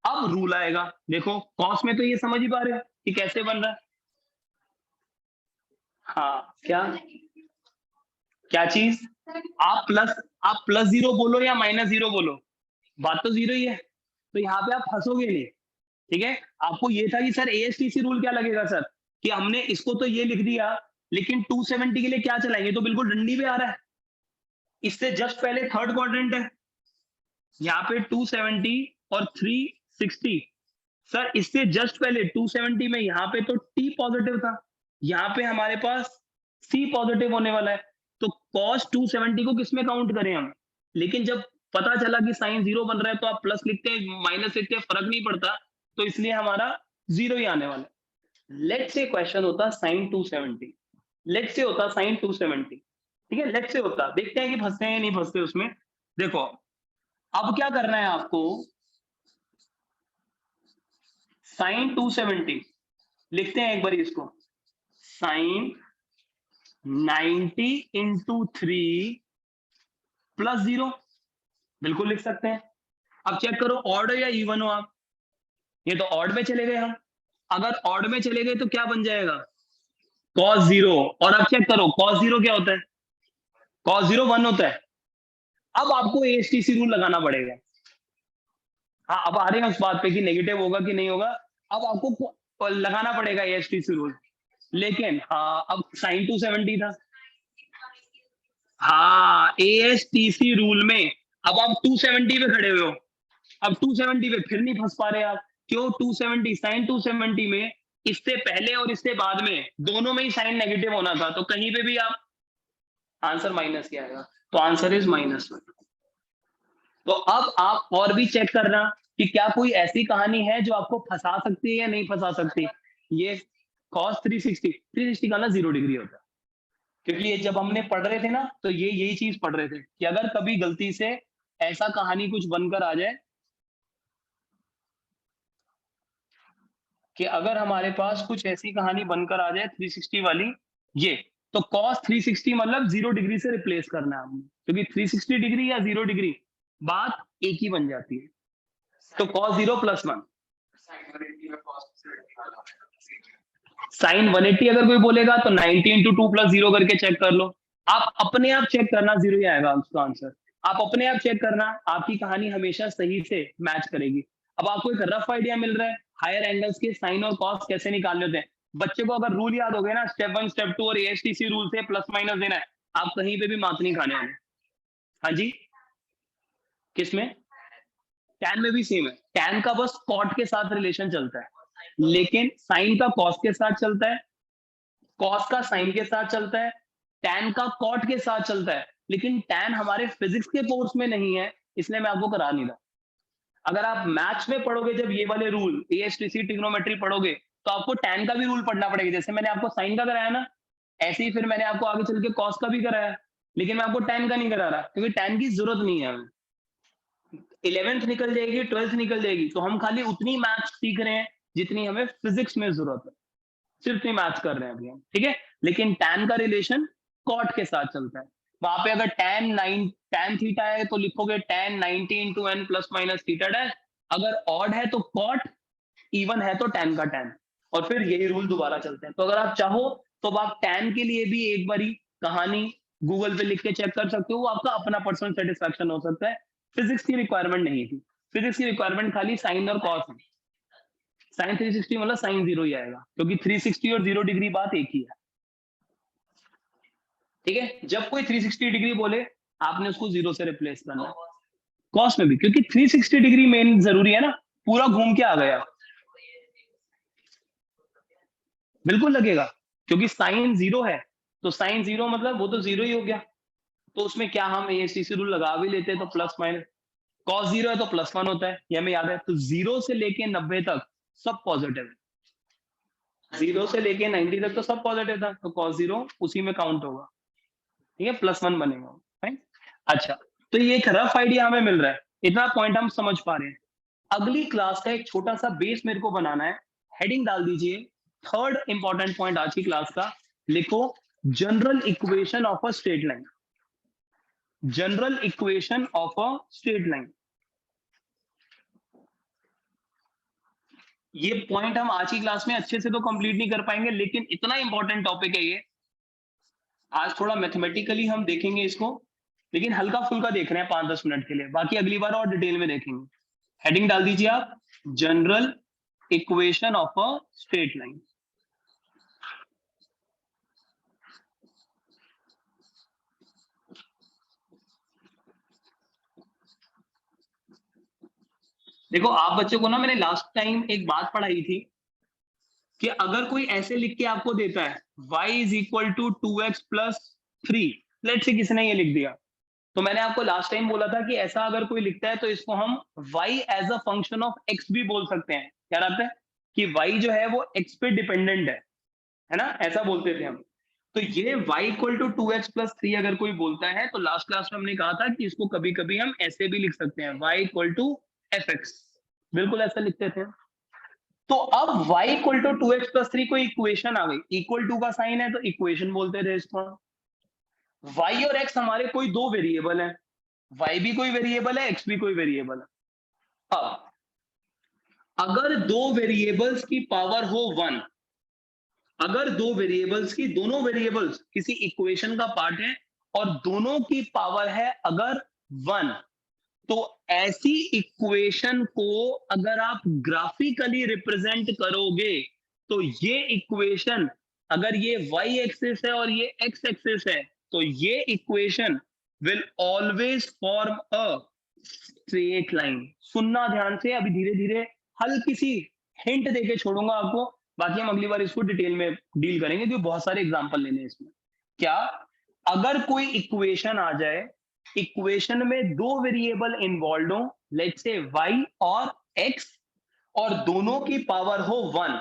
अब रूल आएगा, देखो कॉस में तो ये समझ ही पा रहे हो कि कैसे बन रहा है, हाँ क्या क्या चीज? आप प्लस जीरो बोलो या माइनस जीरो बोलो, बात तो जीरो ही है, तो यहाँ पे आप फंसोगे नहीं। ठीक है, आपको ये था कि सर एएसटीसी रूल क्या लगेगा सर, कि हमने इसको तो ये लिख दिया, लेकिन 270 के लिए क्या चलाएंगे, तो बिल्कुल डंडी पे आ रहा है, इससे जस्ट पहले थर्ड क्वाड्रेंट है, यहाँ पे 270 और 360, सर इससे जस्ट पहले 270 में यहाँ पे तो टी पॉजिटिव था, यहाँ पे हमारे पास सी पॉजिटिव होने वाला है, तो cos 270 को किसमें काउंट करें हम? लेकिन जब पता चला कि साइन जीरो बन रहा है, तो आप प्लस लिखते हैं माइनस लिखते हैं, फर्क नहीं पड़ता, तो इसलिए हमारा जीरो ही आने वाला है। लेट से क्वेश्चन होता साइन 270, लेट से होता साइन 270, ठीक है, लेट से होता, देखते हैं कि फंसते हैं या नहीं फंसते उसमें। देखो अब क्या करना है आपको, साइन 270 लिखते हैं एक बार इसको, साइन 90 इंटू 3 प्लस जीरो, बिल्कुल लिख सकते हैं। अब चेक करो ऑड हो या इवन हो आप, ये तो ऑड में चले गए हम, अगर ऑड में चले गए तो क्या बन जाएगा, कॉस जीरो, और अब चेक करो कॉस जीरो क्या होता है, कॉस जीरो 1 होता है। अब आपको एएसटीसी रूल लगाना पड़ेगा। हाँ अब आ रहे हैं उस बात पे कि नेगेटिव होगा कि नहीं होगा, अब आपको लगाना पड़ेगा एएसटीसी रूल, लेकिन हाँ अब साइन 270 था, हाँ एएसटीसी रूल में अब आप 270 पे खड़े हुए हो, अब 270 पे फिर नहीं फंस पा रहे आप, क्यों? 270 साइन 270 में इससे पहले और इससे बाद में दोनों में ही साइन नेगेटिव होना था, तो कहीं पे भी आप आंसर माइनस क्या आएगा, तो आंसर इज -1। तो अब आप और भी चेक करना कि क्या कोई ऐसी कहानी है जो आपको फंसा सकती है या नहीं फंसा सकती। ये cos 360 का ना 0 डिग्री होता है, क्योंकि ये जब हमने पढ़ रहे थे ना, तो ये यही चीज पढ़ रहे थे कि अगर कभी गलती से ऐसा कहानी कुछ बनकर आ जाए कि अगर हमारे पास कुछ ऐसी कहानी बनकर आ जाए 360 वाली, ये तो cos 360 मतलब 0 डिग्री से रिप्लेस करना है हमने, क्योंकि 360 डिग्री या 0 डिग्री बात एक ही बन जाती है, तो cos 0 प्लस 1, साइन 180 अगर कोई बोलेगा तो 90 इंटू 2 प्लस 0 करके चेक कर लो, आप अपने आप चेक करना, जीरो ही आएगा उसका आंसर, आप अपने आप चेक करना, आपकी कहानी हमेशा सही से मैच करेगी। अब आपको एक रफ आइडिया मिल रहा है हायर एंगल्स के साइन और कॉस कैसे निकालने होते हैं, बच्चे को अगर रूल याद हो गए ना, स्टेप 1 स्टेप 2 और एएसटीसी रूल से प्लस माइनस देना है, आप कहीं पे भी मात नहीं खाने वाले। हाँ जी, किसमें? टैन में भी सेम है, टैन का बस कॉट के साथ रिलेशन चलता है, लेकिन साइन का कॉस के साथ चलता है, कॉस का साइन के साथ चलता है, टैन का कॉट के साथ चलता है, लेकिन टैन हमारे फिजिक्स के कोर्स में नहीं है, इसलिए मैं आपको करा नहीं रहा। अगर आप मैथ्स में पढ़ोगे जब ये वाले रूल एएसटीसी ट्रिग्नोमेट्री पढ़ोगे, तो आपको टैन का भी रूल पढ़ना पड़ेगा, जैसे मैंने आपको साइन का कराया ना, ऐसे ही फिर मैंने आपको आगे चल के कॉस का भी कराया, लेकिन मैं आपको टैन का नहीं करा रहा, क्योंकि टैन की जरूरत नहीं है हमें। 11th निकल जाएगी, 12th निकल जाएगी, तो हम खाली उतनी मैथ्स सीख रहे हैं जितनी हमें फिजिक्स में जरूरत है, सिर्फ ही मैथ्स कर रहे हैं अभी हम, ठीक है। लेकिन टैन का रिलेशन कॉट के साथ चलता है, वहां पे अगर टैन थीटा है तो लिखोगे tan 90 into n plus minus theta dash, अगर ऑड है तो कॉट, इवन है तो टैन का टैन, और फिर यही रूल दोबारा चलते हैं। तो अगर आप चाहो तो आप टैन के लिए भी एक बारी कहानी गूगल पे लिख के चेक कर सकते हो, वो आपका अपना पर्सनल सेटिस्फैक्शन हो सकता है, फिजिक्स की रिक्वायरमेंट नहीं थी, फिजिक्स की रिक्वायरमेंट खाली साइन और कॉस है, साइन 360 मतलब साइन जीरो ही आएगा, क्योंकि 360 और 0 डिग्री बात एक ही है, ठीक है। जब कोई 360 डिग्री बोले आपने उसको जीरो से रिप्लेस करना है, कॉस में भी, क्योंकि 360 डिग्री मेन जरूरी है ना, पूरा घूम के आ गया, बिल्कुल लगेगा, क्योंकि साइन जीरो है, तो साइन जीरो मतलब वो तो जीरो ही हो गया, तो उसमें क्या हम एएसटीसी रूल लगा भी लेते हैं तो प्लस माइनस, कॉस जीरो है तो प्लस 1 होता है, ये हमें याद है, तो जीरो से लेके 90 तक सब पॉजिटिव है, जीरो से लेके 90 तक तो सब पॉजिटिव था, तो कॉस जीरो उसी में काउंट होगा, ठीक है, +1 बनेगा, राइट। अच्छा, तो ये एक रफ आइडिया हमें मिल रहा है, इतना पॉइंट हम समझ पा रहे हैं। अगली क्लास का एक छोटा सा बेस मेरे को बनाना है, हेडिंग डाल दीजिए, थर्ड इंपॉर्टेंट पॉइंट आज की क्लास का, लिखो general equation of a straight line, general equation of a straight line. ये पॉइंट हम आज की क्लास में अच्छे से तो कंप्लीट नहीं कर पाएंगे, लेकिन इतना इंपॉर्टेंट टॉपिक है ये, आज थोड़ा मैथमेटिकली हम देखेंगे इसको, लेकिन हल्का फुल्का देख रहे हैं 5-10 मिनट के लिए, बाकी अगली बार और डिटेल में देखेंगे। हेडिंग डाल दीजिए आप, general equation of a straight line. देखो आप बच्चों को ना, मैंने लास्ट टाइम एक बात पढ़ाई थी कि अगर कोई ऐसे लिख के आपको देता है y is equal to 2x plus 3, let say किसी ने ये लिख दिया, तो मैंने आपको लास्ट टाइम बोला था कि ऐसा अगर कोई लिखता है तो इसको हम y as a function of x भी बोल सकते हैं। क्या रहता है कि y जो है वो x पे डिपेंडेंट है ना, ऐसा बोलते थे हम। तो ये y equal to 2x plus 3 अगर कोई बोलता है तो लास्ट क्लास में हमने कहा था कि इसको कभी कभी हम ऐसे भी लिख सकते हैं, y इक्वल टू fx, बिल्कुल ऐसा लिखते थे। तो अब y equal to 2x plus 3 कोई इक्वेशन आ गई, इक्वल टू का साइन है तो इक्वेशन बोलते थे इसको। y और x हमारे कोई दो वेरिएबल है, y भी कोई वेरिएबल है, x भी कोई वेरिएबल है। अब अगर दो वेरिएबल्स की पावर हो 1, अगर दो वेरिएबल्स की, दोनों वेरिएबल्स किसी इक्वेशन का पार्ट है और दोनों की पावर है अगर 1, तो ऐसी इक्वेशन को अगर आप ग्राफिकली रिप्रेजेंट करोगे तो ये इक्वेशन, अगर ये y एक्सिस है और ये x एक्सिस है, तो ये equation will always form a straight line. सुनना ध्यान से, अभी धीरे धीरे हल्की सी हिंट देके छोड़ूंगा आपको, बाकी हम अगली बार इसको डिटेल में डील करेंगे क्योंकि बहुत सारे एग्जांपल लेने हैं इसमें। क्या, अगर कोई इक्वेशन आ जाए, इक्वेशन में दो वेरिएबल इन्वॉल्व हो, लेट्स से y और x, और दोनों की पावर हो 1,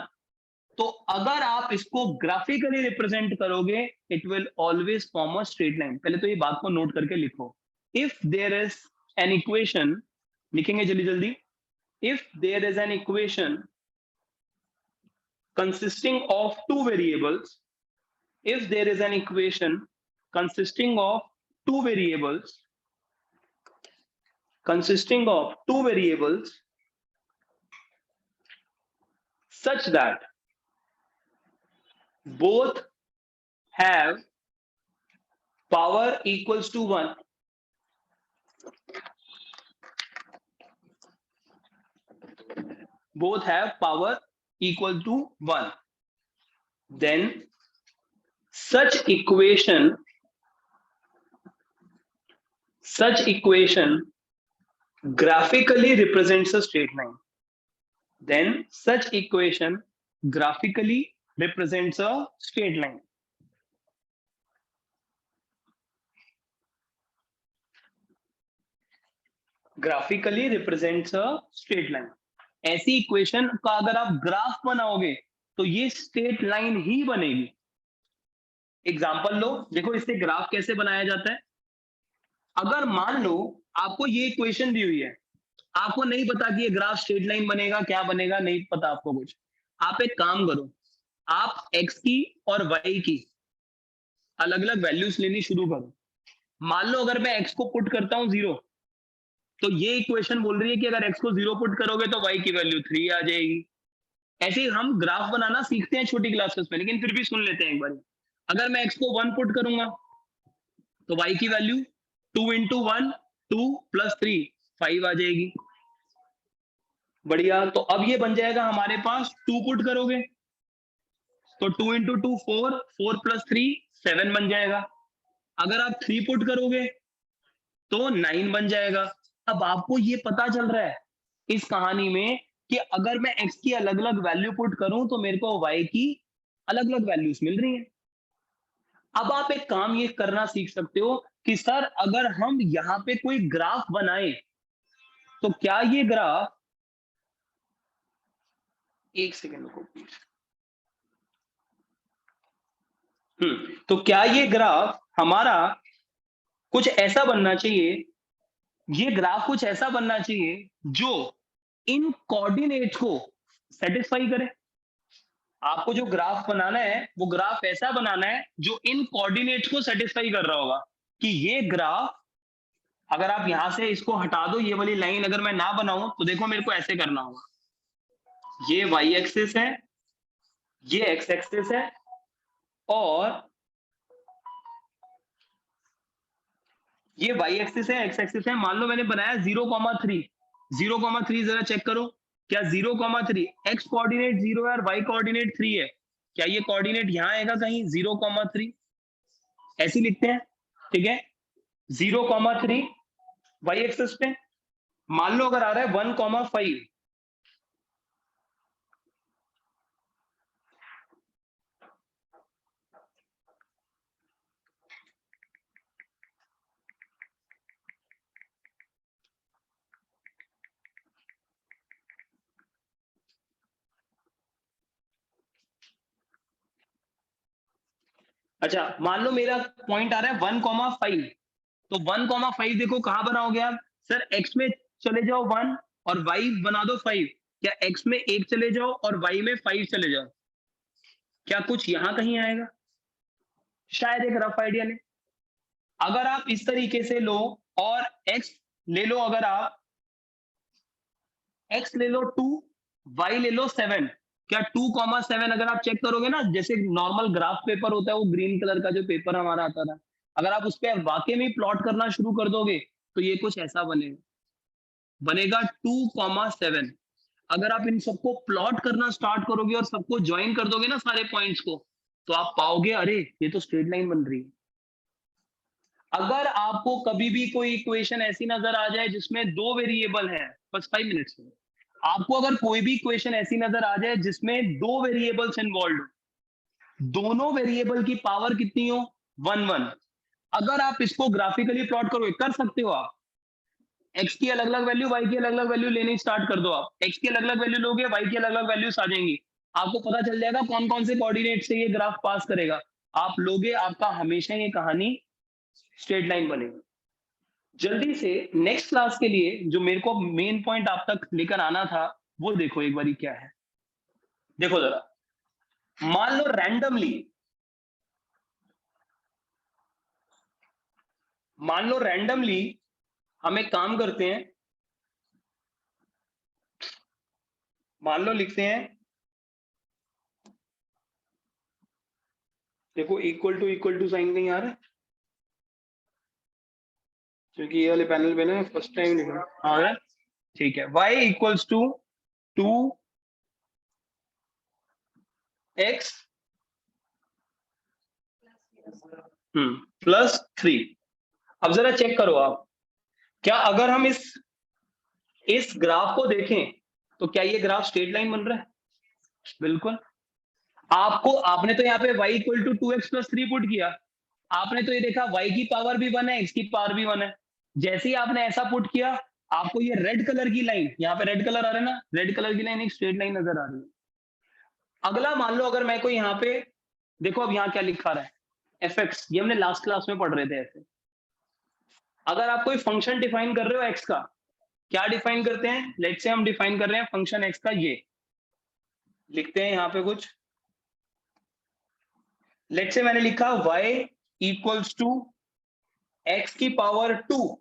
तो अगर आप इसको ग्राफिकली रिप्रेजेंट करोगे it will always form a straight line. पहले तो ये बात को नोट करके लिखो, if there is an equation, लिखेंगे जल्दी जल्दी, if there is an equation consisting of two variables, if there is an equation consisting of two variables, consisting of two variables such that both have power equals to 1, both have power equal to 1, then such equation graphically represents a straight line, then such equation graphically represents a straight line. Graphically represents a straight line. ऐसी equation का अगर आप graph बनाओगे तो ये straight line ही बनेगी। Example लो, देखो इससे ग्राफ कैसे बनाया जाता है। अगर मान लो आपको ये इक्वेशन दी हुई है, आपको नहीं पता कि ये ग्राफ स्ट्रेट लाइन बनेगा, क्या बनेगा नहीं पता आपको कुछ, आप एक काम करो, आप x की और y की अलग अलग वैल्यूज लेनी शुरू करो। मान लो अगर मैं x को पुट करता हूं 0, तो ये इक्वेशन बोल रही है कि अगर x को 0 पुट करोगे तो y की वैल्यू 3 आ जाएगी। ऐसे ही हम ग्राफ बनाना सीखते हैं छोटी क्लासेस में, लेकिन फिर भी सुन लेते हैं एक बार। अगर मैं x को 1 पुट करूंगा तो y की वैल्यू 2 इंटू 1 2 प्लस 3 5 आ जाएगी। बढ़िया, तो अब ये बन जाएगा हमारे पास, 2 पुट करोगे तो 2 इंटू 2 4 4 प्लस 3 7 बन जाएगा। अगर आप 3 पुट करोगे तो 9 बन जाएगा। अब आपको ये पता चल रहा है इस कहानी में कि अगर मैं x की अलग अलग वैल्यू पुट करूं तो मेरे को y की अलग अलग वैल्यूज मिल रही हैं। अब आप एक काम ये करना सीख सकते हो कि सर अगर हम यहां पे कोई ग्राफ बनाए तो क्या ये ग्राफ, एक सेकेंड रुको प्लीज, तो क्या ये ग्राफ हमारा कुछ ऐसा बनना चाहिए, ये ग्राफ कुछ ऐसा बनना चाहिए जो इन कोऑर्डिनेट को सेटिस्फाई करे। आपको जो ग्राफ बनाना है वो ग्राफ ऐसा बनाना है जो इन कोऑर्डिनेट्स को सेटिस्फाई कर रहा होगा कि ये ग्राफ, अगर आप यहां से इसको हटा दो, ये वाली लाइन अगर मैं ना बनाऊं तो देखो मेरे को ऐसे करना होगा, ये y एक्सिस है, ये x एक्सिस है, और ये वाई एक्सिस है, एक्स एक्सिस है। मान लो मैंने बनाया 0,3, 0,3 जरा चेक करो, क्या 0,3 एक्स कोऑर्डिनेट 0 है और वाई कोऑर्डिनेट 3 है, क्या ये कोऑर्डिनेट यहाँ आएगा कहीं 0,3? ऐसे लिखते हैं, ठीक है, 0,3 वाई एक्सिस पे। मान लो अगर आ रहा है 1,5, अच्छा मान लो मेरा पॉइंट आ रहा है 1,5, तो 1,5 देखो कहां बनाओगे आप? सर एक्स में चले जाओ 1 और वाई बना दो 5। क्या एक्स में 1 चले जाओ और वाई में 5 चले जाओ, क्या कुछ यहां कहीं आएगा? शायद एक रफ आइडिया ले। अगर आप इस तरीके से लो और एक्स ले लो, अगर आप एक्स ले लो 2, वाई ले लो 7, क्या 2,7 अगर आप चेक करोगे ना, जैसे नॉर्मल ग्राफ पेपर होता है वो ग्रीन कलर का जो पेपर हमारा आता था, अगर आप उस पर वाकई में प्लॉट करना शुरू कर दोगे तो ये कुछ ऐसा बनेगा, बनेगा 2,7। अगर आप इन सबको प्लॉट करना स्टार्ट करोगे और सबको ज्वाइन कर दोगे ना सारे पॉइंट्स को, तो आप पाओगे अरे ये तो स्ट्रेट लाइन बन रही है। अगर आपको कभी भी कोई इक्वेशन ऐसी नजर आ जाए जिसमें दो वेरिएबल है, बस 5 मिनट्स में, आपको अगर कोई भी इक्वेशन ऐसी नजर आ जाए जिसमें दो वेरिएबल्स इन्वॉल्व हो, दोनों वेरिएबल की पावर कितनी हो, 1 1, अगर आप इसको ग्राफिकली प्लॉट करोगे, कर सकते हो आप, एक्स की अलग अलग वैल्यू, वाई की अलग अलग वैल्यू लेनी स्टार्ट कर दो, आप एक्स की अलग अलग वैल्यू लोगे, वाई की अलग अलग वैल्यूज आ जाएंगी, आपको पता चल जाएगा कौन कौन से कोऑर्डिनेट से ये ग्राफ पास करेगा, आप लोगे, आपका हमेशा ये कहानी स्ट्रेट लाइन बनेगी। जल्दी से नेक्स्ट क्लास के लिए जो मेरे को मेन पॉइंट आप तक लेकर आना था, वो देखो एक बारी क्या है। देखो जरा, मान लो रैंडमली, मान लो रैंडमली हम एक काम करते हैं, मान लो लिखते हैं, देखो इक्वल टू साइन कहीं आ रहा है, क्योंकि ये वाले पैनल पे ना फर्स्ट टाइम लिखा आ रहा है, ठीक है, y इक्वल्स टू 2x +3। अब जरा चेक करो आप, क्या अगर हम इस ग्राफ को देखें तो क्या ये ग्राफ स्ट्रेट लाइन बन रहा है? बिल्कुल। आपको, आपने तो यहाँ पे y equal to 2x+3 put किया, आपने तो ये देखा y की पावर भी 1 है, x की पावर भी 1 है, जैसे ही आपने ऐसा पुट किया, आपको ये रेड कलर की लाइन, यहाँ पे रेड कलर आ रहा है ना, रेड कलर की लाइन एक स्ट्रेट लाइन नजर आ रही है। अगला मान लो अगर मैं कोई यहाँ पे, देखो अब यहाँ क्या लिखा रहा है, fx, ये हमने लास्ट क्लास में पढ़ रहे थे ऐसे। अगर आप कोई फंक्शन डिफाइन कर रहे हो x का, क्या डिफाइन करते हैं, लेट्स से हम डिफाइन कर रहे हैं फंक्शन x का, ये लिखते हैं यहाँ पे कुछ, लेट्स से मैंने लिखा y इक्वल्स टू x की पावर 2।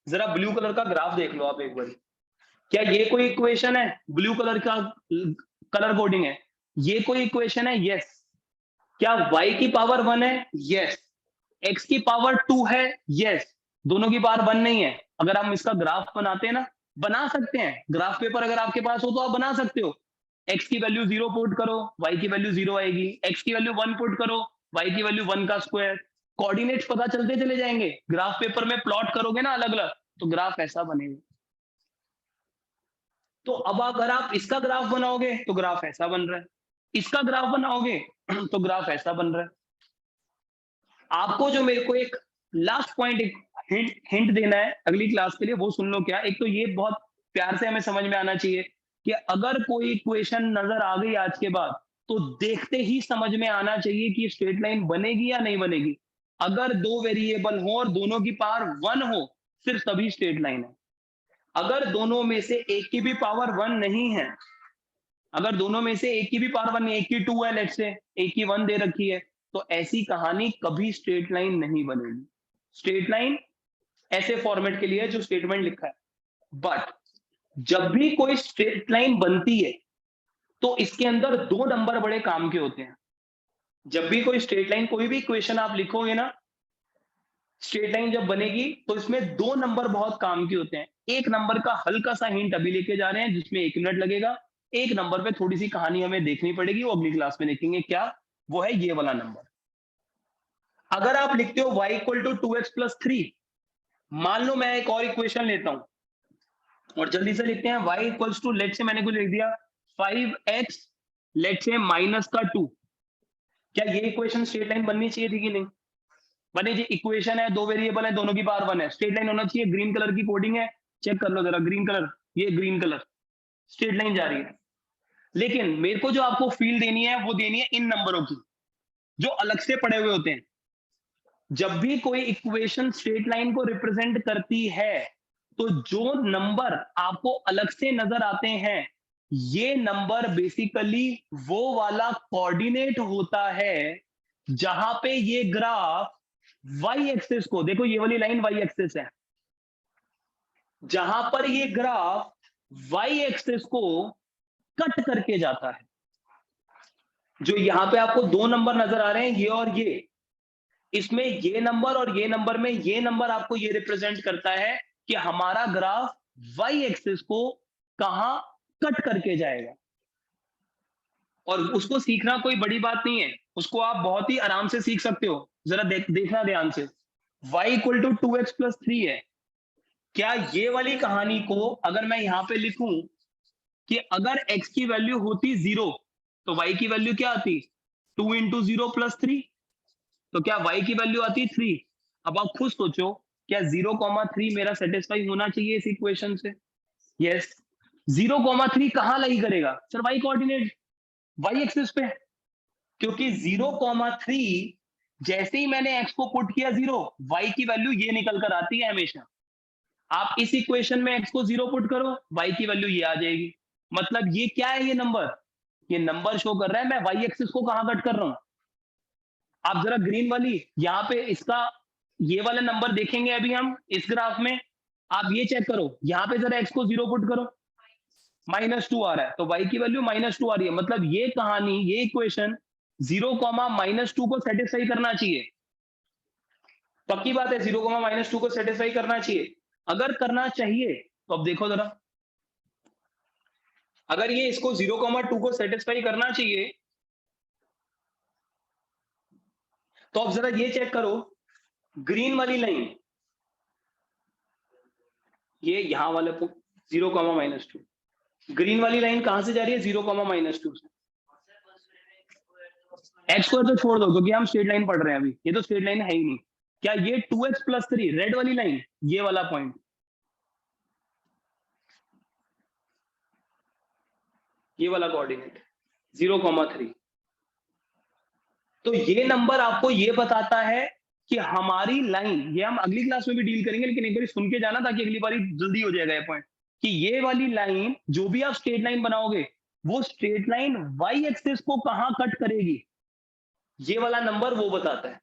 जरा ब्लू कलर का ग्राफ देख लो आप एक बार, क्या ये कोई इक्वेशन है, ब्लू कलर का कलर कोडिंग है, ये कोई इक्वेशन है? यस। क्या y की पावर 1 है? यस। x की पावर 2 है? यस। दोनों की पावर 1 नहीं है। अगर हम इसका ग्राफ बनाते हैं ना, बना सकते हैं, ग्राफ पेपर अगर आपके पास हो तो आप बना सकते हो, x की वैल्यू 0 पुट करो, y की वैल्यू 0 आएगी, x की वैल्यू 1 पुट करो, y की वैल्यू 1 का स्क्वायर, कोऑर्डिनेट्स पता चलते चले जाएंगे, ग्राफ पेपर में प्लॉट करोगे ना अलग अलग, तो ग्राफ ऐसा बनेगा। तो अब अगर आप इसका ग्राफ बनाओगे तो ग्राफ ऐसा बन रहा है, इसका ग्राफ बनाओगे तो ग्राफ ऐसा बन रहा है। आपको जो मेरे को एक लास्ट पॉइंट, एक हिंट देना है अगली क्लास के लिए, वो सुन लो। क्या, एक तो ये बहुत प्यार से हमें समझ में आना चाहिए कि अगर कोई इक्वेशन नजर आ गई आज के बाद, तो देखते ही समझ में आना चाहिए कि स्ट्रेट लाइन बनेगी या नहीं बनेगी। अगर दो वेरिएबल हो और दोनों की पावर 1 हो, सिर्फ तभी स्ट्रेट लाइन है। अगर दोनों में से एक की भी पावर 1 नहीं है, अगर दोनों में से एक की भी पावर 1 नहीं, एक की 2 है लेट्स से, एक की 1 दे रखी है, तो ऐसी कहानी कभी स्ट्रेट लाइन नहीं बनेगी। स्ट्रेट लाइन ऐसे फॉर्मेट के लिए जो स्टेटमेंट लिखा है, बट जब भी कोई स्ट्रेट लाइन बनती है तो इसके अंदर दो नंबर बड़े काम के होते हैं। जब भी कोई स्ट्रेट लाइन, कोई भी इक्वेशन आप लिखोगे ना, स्ट्रेट लाइन जब बनेगी तो इसमें दो नंबर बहुत काम के होते हैं। एक नंबर का हल्का सा हिंट अभी लेके जा रहे हैं जिसमें 1 मिनट लगेगा। एक नंबर पे थोड़ी सी कहानी हमें देखनी पड़ेगी, वो अगली क्लास में देखेंगे क्या, वो है ये वाला नंबर। अगर आप लिखते हो y इक्वल टू 2x+3, मान लो मैं एक और इक्वेशन लेता हूं और जल्दी से लिखते हैं y इक्वल्स टू, लेट से मैंने कुछ लिख दिया 5x लेट से -2। क्या ये इक्वेशन स्ट्रेट लाइन बननी चाहिए थी कि नहीं? बने जी, इक्वेशन है, दो वेरिएबल है, दोनों की पावर 1 है, स्ट्रेट लाइन होना चाहिए। ग्रीन कलर की कोडिंग है, चेक कर लो जरा, ग्रीन कलर, ये ग्रीन कलर, स्ट्रेट लाइन जा रही है। लेकिन मेरे को जो आपको फील देनी है वो देनी है इन नंबरों की जो अलग से पड़े हुए होते हैं। जब भी कोई इक्वेशन स्ट्रेट लाइन को रिप्रेजेंट करती है तो जो नंबर आपको अलग से नजर आते हैं, ये नंबर बेसिकली वो वाला कोऑर्डिनेट होता है जहां पे ये ग्राफ वाई एक्सिस को, देखो ये वाली लाइन वाई एक्सिस है, जहां पर ये ग्राफ वाई एक्सिस को कट करके जाता है। जो यहां पे आपको दो नंबर नजर आ रहे हैं, ये और ये, इसमें ये नंबर और ये नंबर में ये नंबर आपको ये रिप्रेजेंट करता है कि हमारा ग्राफ वाई एक्सिस को कहां कट करके जाएगा। और उसको सीखना कोई बड़ी बात नहीं है, उसको आप बहुत ही आराम से सीख सकते हो। जरा देखना ध्यान से, y इक्वल टू 2x+3 है। क्या ये वाली कहानी को अगर मैं यहां पे लिखूं कि अगर x की वैल्यू होती 0 तो y की वैल्यू क्या आती, 2 इंटू 0+3, तो क्या y की वैल्यू आती 3। अब आप खुद सोचो, क्या 0,3 मेरा सेटिस्फाई होना चाहिए इस इक्वेशन से? यस। 0,3 कहां लाई करेगा sir? y coordinate, y axis पे, क्योंकि 0,3 जैसे ही मैंने x को पुट किया 0, y की वैल्यू ये निकल कर आती है हमेशा। आप इस इक्वेशन में x को 0 पुट करो, y की वैल्यू ये आ जाएगी। मतलब ये क्या है, ये नंबर शो कर रहा है मैं y एक्सिस को कहां कट कर रहा हूं। आप जरा ग्रीन वाली यहाँ पे इसका ये वाला नंबर देखेंगे अभी हम इस ग्राफ में, आप ये चेक करो, यहाँ पे जरा x को 0 पुट करो, -2 आ रहा है, तो y की वैल्यू -2 आ रही है। मतलब ये कहानी, ये इक्वेशन 0,-2 को सेटिस्फाई करना चाहिए। पक्की बात है, 0,-2 को सेटिस्फाई करना चाहिए। अगर करना चाहिए तो अब देखो जरा, अगर ये इसको 0,2 को सेटिस्फाई करना चाहिए तो अब जरा ये चेक करो, ग्रीन वाली लाइन, ये यहां वाले 0,-2, ग्रीन वाली लाइन कहां से जा रही है, 0,-2 से। एक्स स्क्वायर तो छोड़ दो क्योंकि हम स्ट्रेट लाइन पढ़ रहे हैं अभी, ये तो स्ट्रेट लाइन है ही नहीं। क्या ये 2x+3 रेड वाली लाइन, ये वाला पॉइंट, ये वाला कोऑर्डिनेट 0,3, तो ये नंबर आपको ये बताता है कि हमारी लाइन, ये हम अगली क्लास में भी डील करेंगे लेकिन एक बार सुन के जाना ताकि अगली बार जल्दी हो जाएगा ये पॉइंट, कि ये वाली लाइन जो भी आप स्ट्रेट लाइन बनाओगे वो स्ट्रेट लाइन वाई एक्सिस को कहां कट करेगी, ये वाला नंबर वो बताता है।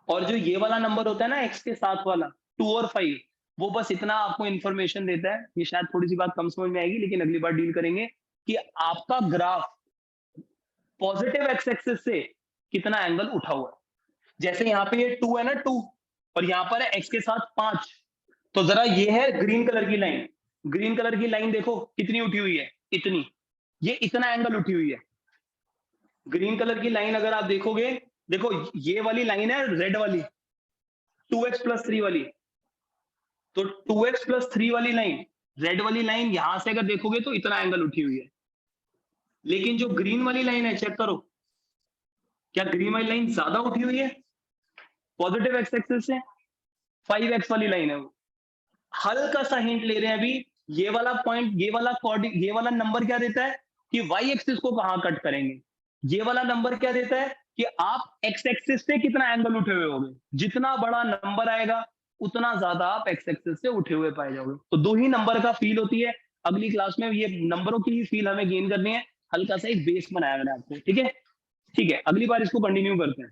और जो ये वाला नंबर होता है ना एक्स के साथ वाला 2 और 5, वो बस इतना आपको इंफॉर्मेशन देता है। ये शायद थोड़ी सी बात कम समझ में आएगी लेकिन अगली बार डील करेंगे कि आपका ग्राफ पॉजिटिव एक्स एक्सिस से कितना एंगल उठा हुआ है। जैसे यहाँ पे ये 2 है ना, 2, और यहाँ पर है एक्स के साथ 5, तो जरा ये है ग्रीन कलर की लाइन, ग्रीन कलर की लाइन देखो कितनी उठी हुई है, इतनी, ये इतना एंगल उठी हुई है। ग्रीन कलर की लाइन अगर आप देखोगे, देखो ये वाली लाइन है रेड वाली 2x+3 वाली, तो 2x+3 वाली लाइन, रेड वाली लाइन यहां से अगर देखोगे तो इतना एंगल उठी हुई है। लेकिन जो ग्रीन वाली लाइन है, चेक करो, क्या ग्रीन वाली लाइन ज्यादा उठी हुई है पॉजिटिव एक्स एक्सिस से? 5x वाली लाइन है वो। हल्का सा हिंट ले रहे हैं अभी, ये वाला पॉइंट, ये वाला नंबर क्या देता है कि वाई एक्सिस को कहां कट करेंगे। ये वाला नंबर क्या देता है कि आप एक्स एक्सिस से कितना एंगल उठे हुए होंगे। जितना बड़ा नंबर आएगा उतना ज्यादा आप एक्स एक्सिस से उठे हुए पाए जाओगे। तो दो ही नंबर का फील होती है, अगली क्लास में ये नंबरों की ही फील हमें गेन करनी है। हल्का सा एक बेस बनाया मैंने आपको, ठीक है, ठीक है, अगली बार इसको कंटिन्यू करते हैं।